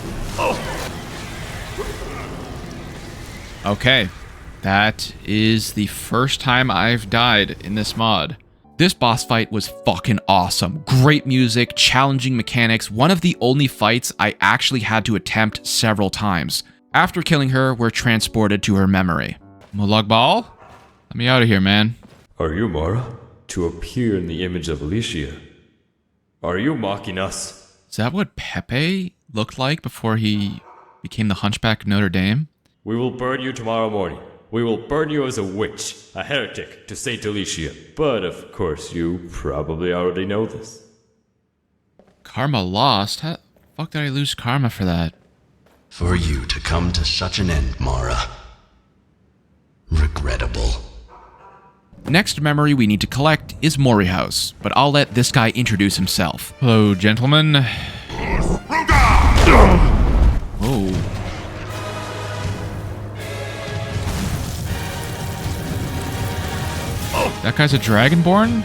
Okay, that is the first time I've died in this mod. This boss fight was fucking awesome. Great music, challenging mechanics, one of the only fights I actually had to attempt several times. After killing her, we're transported to her memory. Molag Bal? Let me out of here, man. Are you Mara? to appear in the image of Alicia. Are you mocking us? Is that what Pepe looked like before he became the Hunchback of Notre Dame? We will burn you tomorrow morning. We will burn you as a witch, a heretic to Saint Alicia. But of course, you probably already know this. Karma lost? How the fuck did I lose karma for that? For you to come to such an end, Mara. Regrettable. Next memory we need to collect is Mori House, but I'll let this guy introduce himself. Hello, gentlemen. Oh. That guy's a Dragonborn?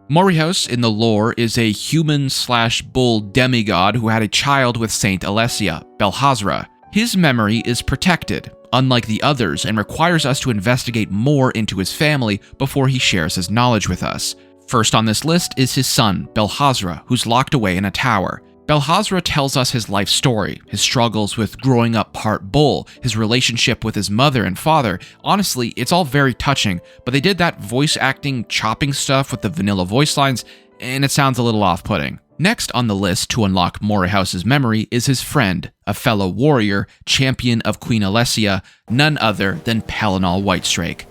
Mori House in the lore is a human/bull demigod who had a child with Saint Alessia, Belhazra. His memory is protected, unlike the others, and requires us to investigate more into his family before he shares his knowledge with us. First on this list is his son, Belhazra, who's locked away in a tower. Belhazra tells us his life story, his struggles with growing up part bull, his relationship with his mother and father. Honestly, it's all very touching, but they did that voice acting chopping stuff with the vanilla voice lines, and it sounds a little off-putting. Next on the list to unlock Mori House's memory is his friend, a fellow warrior, champion of Queen Alessia, none other than Pelinal Whitestrake.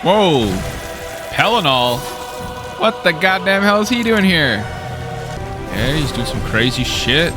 Whoa! Pelinal? What the goddamn hell is he doing here? Yeah, he's doing some crazy shit.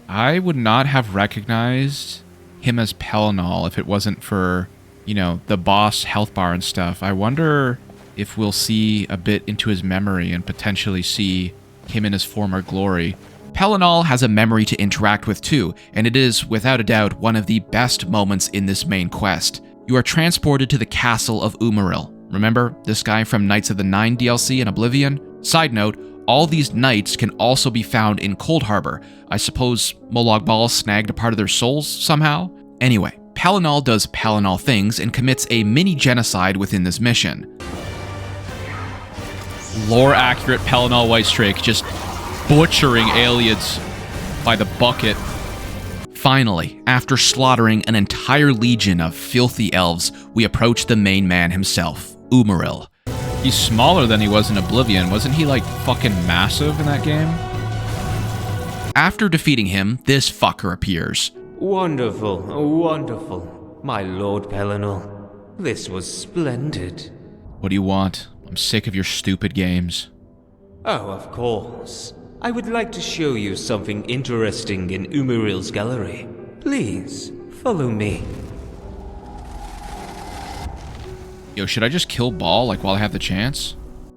I would not have recognized him as Pelinal if it wasn't for, you know, the boss health bar and stuff. I wonder if we'll see a bit into his memory and potentially see him in his former glory. Pelinal has a memory to interact with too, and it is, without a doubt, one of the best moments in this main quest. You are transported to the castle of Umaril. Remember this guy from Knights of the Nine DLC in Oblivion? Side note, all these knights can also be found in Coldharbour. I suppose Molag Bal snagged a part of their souls somehow? Anyway, Pelinal does Pelinal things and commits a mini-genocide within this mission. Lore-accurate Pelinal Whitestrake just butchering aliens by the bucket. Finally, after slaughtering an entire legion of filthy elves, we approach the main man himself, Umaril. He's smaller than he was in Oblivion. Wasn't he like fucking massive in that game? After defeating him, this fucker appears. Wonderful, wonderful. My Lord Pelinal. This was splendid. What do you want? I'm sick of your stupid games. Oh, of course. I would like to show you something interesting in Umaril's gallery. Please, follow me. Yo, should I just kill Bal, like, while I have the chance?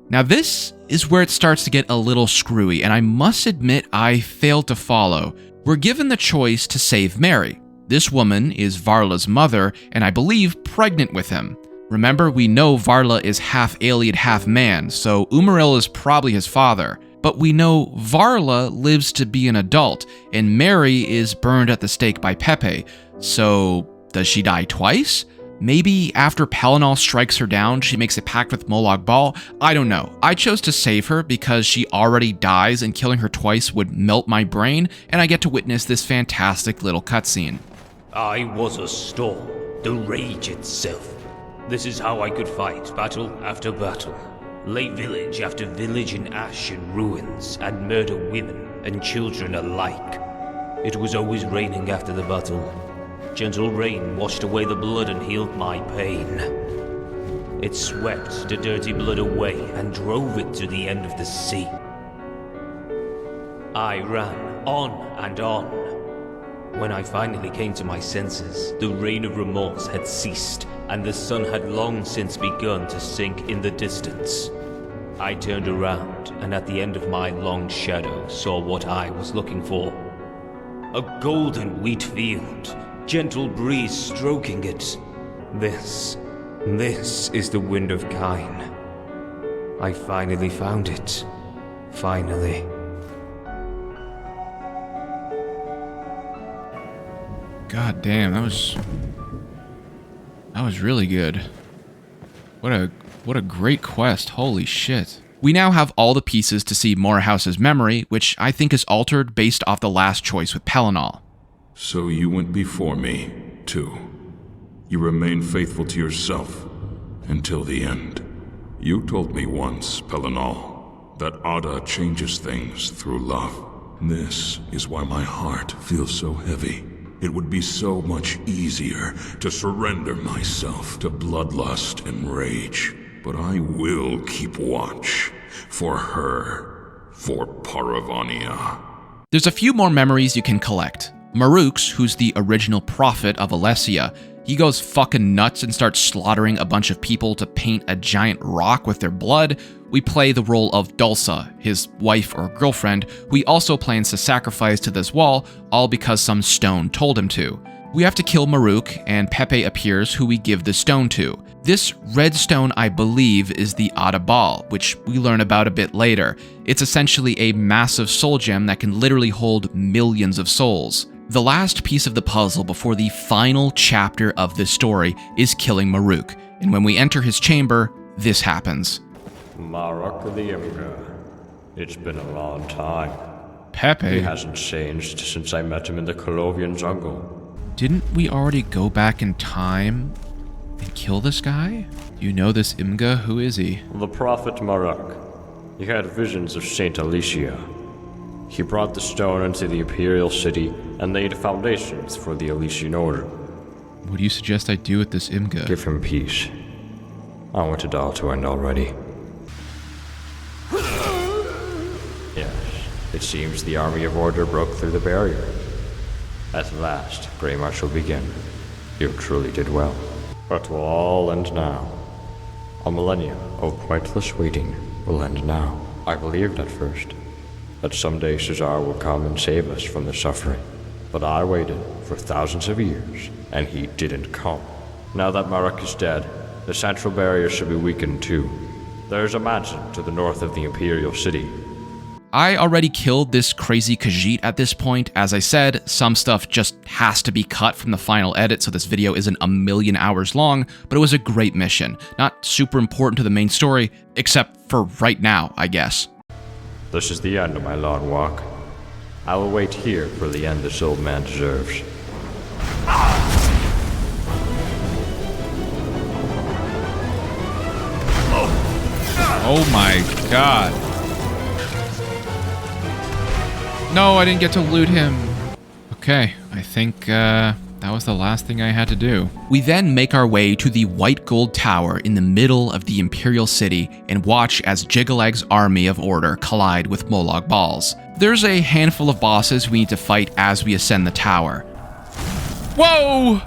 Now this is where it starts to get a little screwy, and I must admit I failed to follow. We're given the choice to save Mary. This woman is Varla's mother, and I believe pregnant with him. Remember, we know Varla is half alien, half man, so Umaril is probably his father. But we know Varla lives to be an adult, and Mary is burned at the stake by Pepe. So, does she die twice? Maybe after Pelinal strikes her down, she makes a pact with Molag Bal? I don't know. I chose to save her because she already dies, and killing her twice would melt my brain, and I get to witness this fantastic little cutscene. I was a storm, the rage itself. This is how I could fight battle after battle. Lay village after village in ash and ruins, and murder women and children alike. It was always raining after the battle. Gentle rain washed away the blood and healed my pain. It swept the dirty blood away and drove it to the end of the sea. I ran on and on. When I finally came to my senses, the rain of remorse had ceased, and the sun had long since begun to sink in the distance. I turned around, and at the end of my long shadow saw what I was looking for. A golden wheat field, gentle breeze stroking it. This is the Wind of Kine. I finally found it. Finally. God damn, that was really good. What a great quest. Holy shit. We now have all the pieces to see Mori House's memory, which I think is altered based off the last choice with Pelinal. So you went before me, too. You remained faithful to yourself until the end. You told me once, Pelinal, that Ada changes things through love. This is why my heart feels so heavy. It would be so much easier to surrender myself to bloodlust and rage. But I will keep watch for her, for Paravania. There's a few more memories you can collect. Marux, who's the original prophet of Alessia, he goes fucking nuts and starts slaughtering a bunch of people to paint a giant rock with their blood. We play the role of Dulsa, his wife or girlfriend, who he also plans to sacrifice to this wall, all because some stone told him to. We have to kill Maruk, and Pepe appears, who we give the stone to. This red stone, I believe, is the Ada Bal, which we learn about a bit later. It's essentially a massive soul gem that can literally hold millions of souls. The last piece of the puzzle before the final chapter of this story is killing Maruk, and when we enter his chamber, this happens. Maruk the Imga. It's been a long time. Pepe? He hasn't changed since I met him in the Colovian jungle. Didn't we already go back in time and kill this guy? Do you know this Imga? Who is he? The prophet Maruk. He had visions of Saint Alicia. He brought the stone into the Imperial City and laid foundations for the Alician Order. What do you suggest I do with this Imga? Give him peace. I want it all to end already. Yes, it seems the army of Order broke through the barrier. At last, Grey March will begin. You truly did well. But will all end now. A millennia of pointless waiting will end now. I believed at first that someday Caesar will come and save us from the suffering. But I waited for thousands of years, and he didn't come. Now that Maruk is dead, the central barrier should be weakened too. There's a mansion to the north of the Imperial City. I already killed this crazy Khajiit at this point. As I said, some stuff just has to be cut from the final edit, so this video isn't a million hours long, but it was a great mission. Not super important to the main story, except for right now, I guess. This is the end of my long walk. I will wait here for the end this old man deserves. Oh my god. No, I didn't get to loot him. Okay, I think that was the last thing I had to do. We then make our way to the White Gold Tower in the middle of the Imperial City and watch as Jiggalag's army of Order collide with Molag Bal's. There's a handful of bosses we need to fight as we ascend the tower. Whoa!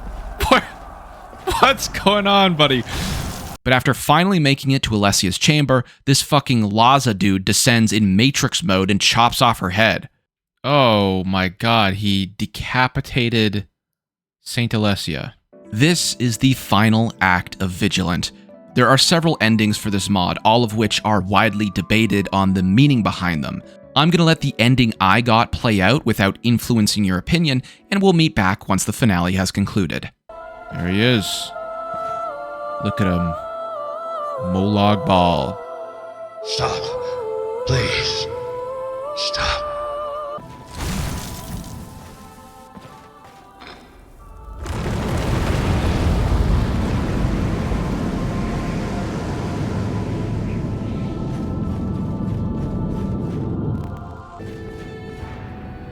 What's going on, buddy? But after finally making it to Alessia's chamber, this fucking Laza dude descends in Matrix mode and chops off her head. Oh my god, he decapitated Saint Alessia. This is the final act of Vigilant. There are several endings for this mod, all of which are widely debated on the meaning behind them. I'm gonna let the ending I got play out without influencing your opinion, and we'll meet back once the finale has concluded. There he is. Look at him. Molag Bal. Stop. Please. Stop.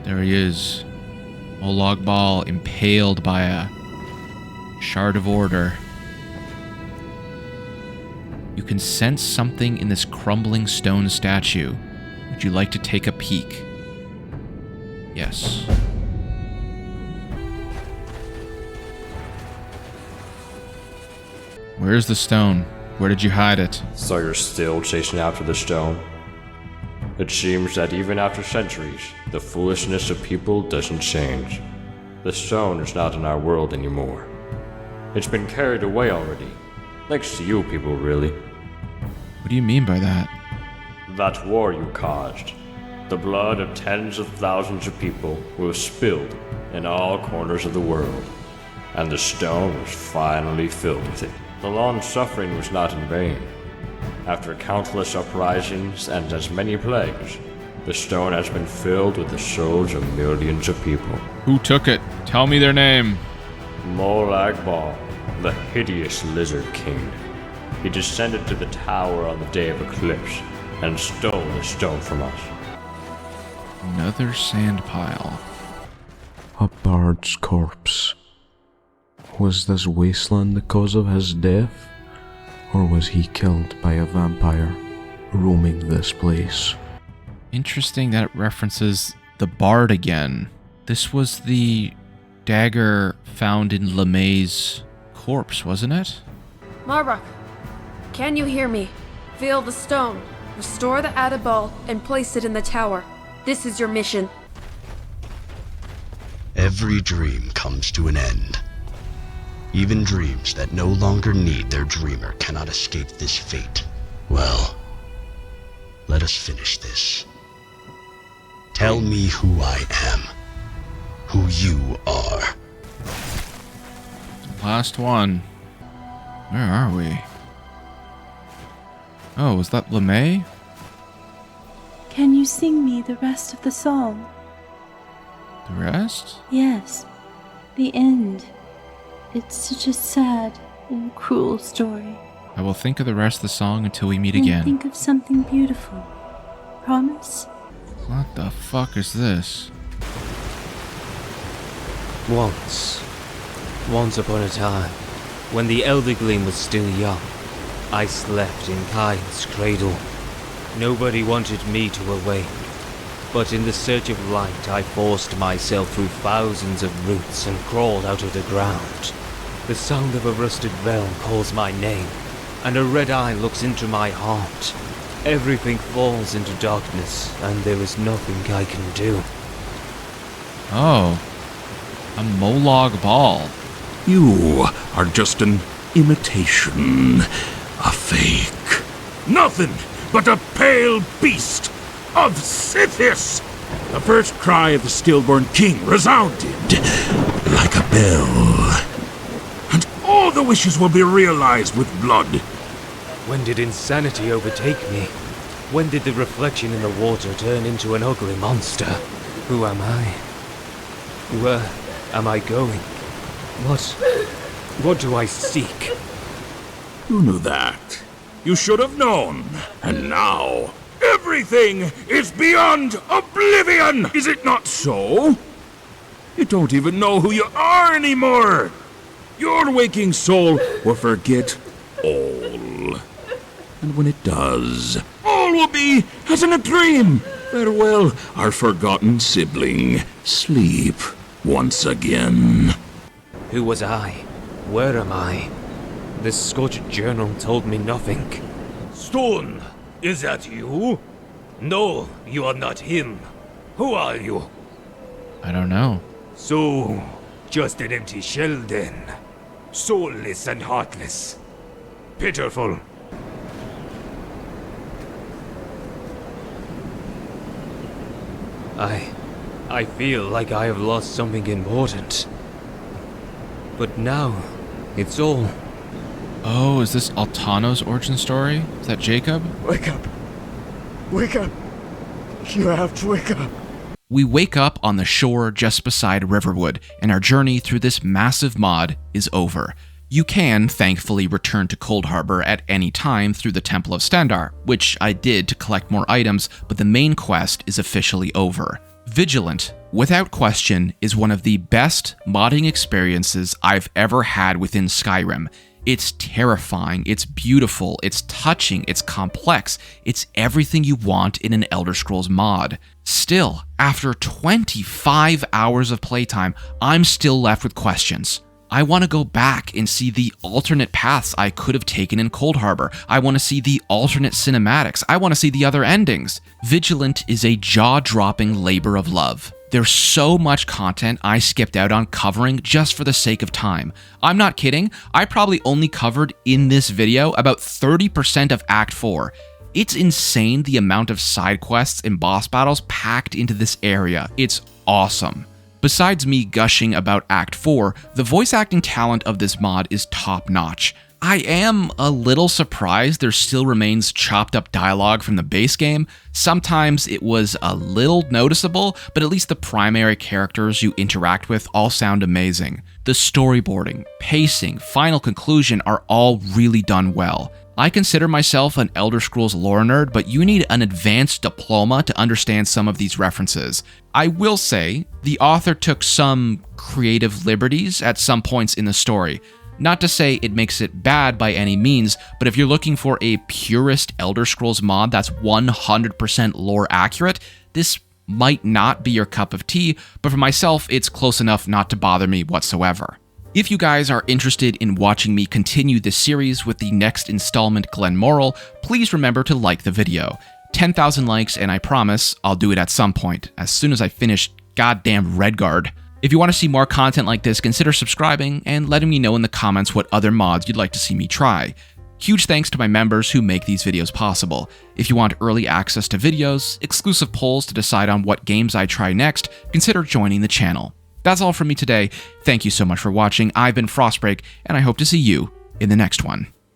There he is. Molag Bal impaled by a shard of order. You can sense something in this crumbling stone statue. Would you like to take a peek? Yes. Where's the stone? Where did you hide it? So you're still chasing after the stone? It seems that even after centuries, the foolishness of people doesn't change. The stone is not in our world anymore. It's been carried away already. Thanks to you people, really. What do you mean by that? That war you caused. The blood of tens of thousands of people was spilled in all corners of the world, and the stone was finally filled with it. The long suffering was not in vain. After countless uprisings and as many plagues, The stone has been filled with the souls of millions of people. Who took it? Tell me their name. Molag Bal, the hideous Lizard King. He descended to the tower on the day of eclipse and stole the stone from us. Another sand pile. A bard's corpse. Was this wasteland the cause of his death? Or was he killed by a vampire roaming this place? Interesting that it references the bard again. This was the dagger found in LeMay's corpse, wasn't it? Marbach, can you hear me? Feel the stone. Restore the Adabal and place it in the tower. This is your mission. Every dream comes to an end. Even dreams that no longer need their dreamer cannot escape this fate. Well, let us finish this. Tell me who I am. Who you are. Last one. Where are we? Oh, was that LeMay? Can you sing me the rest of the song? The rest? Yes. The end. It's such a sad and cruel story. I will think of the rest of the song until we meet And again. think of something beautiful. Promise? What the fuck is this? Once upon a time, when the Elder Gleam was still young, I slept in Kain's cradle. Nobody wanted me to awake, but in the search of light I forced myself through thousands of roots and crawled out of the ground. The sound of a rusted bell calls my name, and a red eye looks into my heart. Everything falls into darkness, and there is nothing I can do. Oh. A Molag Bal. You are just an imitation. A fake. Nothing but a pale beast of Sithis. The first cry of the stillborn king resounded like a bell. And all the wishes will be realized with blood. When did insanity overtake me? When did the reflection in the water turn into an ugly monster? Who am I? Where am I going? What do I seek? You knew that. You should have known. And now, everything is beyond oblivion! Is it not so? You don't even know who you are anymore! Your waking soul will forget all. And when it does, all will be as in a dream. Farewell, our forgotten sibling. Sleep once again. Who was I? Where am I? This scorched journal told me nothing. Stone, is that you? No, you are not him. Who are you? I don't know. So, just an empty shell then. Soulless and heartless. Pitiful. I feel like I have lost something important. But now, it's all. Oh, is this Altano's origin story? Is that Jacob? Wake up! Wake up! You have to wake up! We wake up on the shore just beside Riverwood, and our journey through this massive mod is over. You can, thankfully, return to Coldharbour at any time through the Temple of Stendarr, which I did to collect more items, but the main quest is officially over. Vigilant, without question, is one of the best modding experiences I've ever had within Skyrim. It's terrifying, it's beautiful, it's touching, it's complex, it's everything you want in an Elder Scrolls mod. Still, after 25 hours of playtime, I'm still left with questions. I want to go back and see the alternate paths I could have taken in Coldharbour. I want to see the alternate cinematics. I want to see the other endings. Vigilant is a jaw-dropping labor of love. There's so much content I skipped out on covering just for the sake of time. I'm not kidding, I probably only covered in this video about 30% of Act 4. It's insane the amount of side quests and boss battles packed into this area. It's awesome. Besides me gushing about Act 4, the voice acting talent of this mod is top-notch. I am a little surprised there still remains chopped up dialogue from the base game. Sometimes it was a little noticeable, but at least the primary characters you interact with all sound amazing. The storyboarding, pacing, final conclusion are all really done well. I consider myself an Elder Scrolls lore nerd, but you need an advanced diploma to understand some of these references. I will say, the author took some creative liberties at some points in the story. Not to say it makes it bad by any means, but if you're looking for a purist Elder Scrolls mod that's 100% lore accurate, this might not be your cup of tea, but for myself, it's close enough not to bother me whatsoever. If you guys are interested in watching me continue this series with the next installment Glenmoral, please remember to like the video. 10,000 likes and I promise I'll do it at some point, as soon as I finish goddamn Redguard. If you want to see more content like this, consider subscribing and letting me know in the comments what other mods you'd like to see me try. Huge thanks to my members who make these videos possible. If you want early access to videos, exclusive polls to decide on what games I try next, consider joining the channel. That's all from me today. Thank you so much for watching. I've been Frostbreak, and I hope to see you in the next one.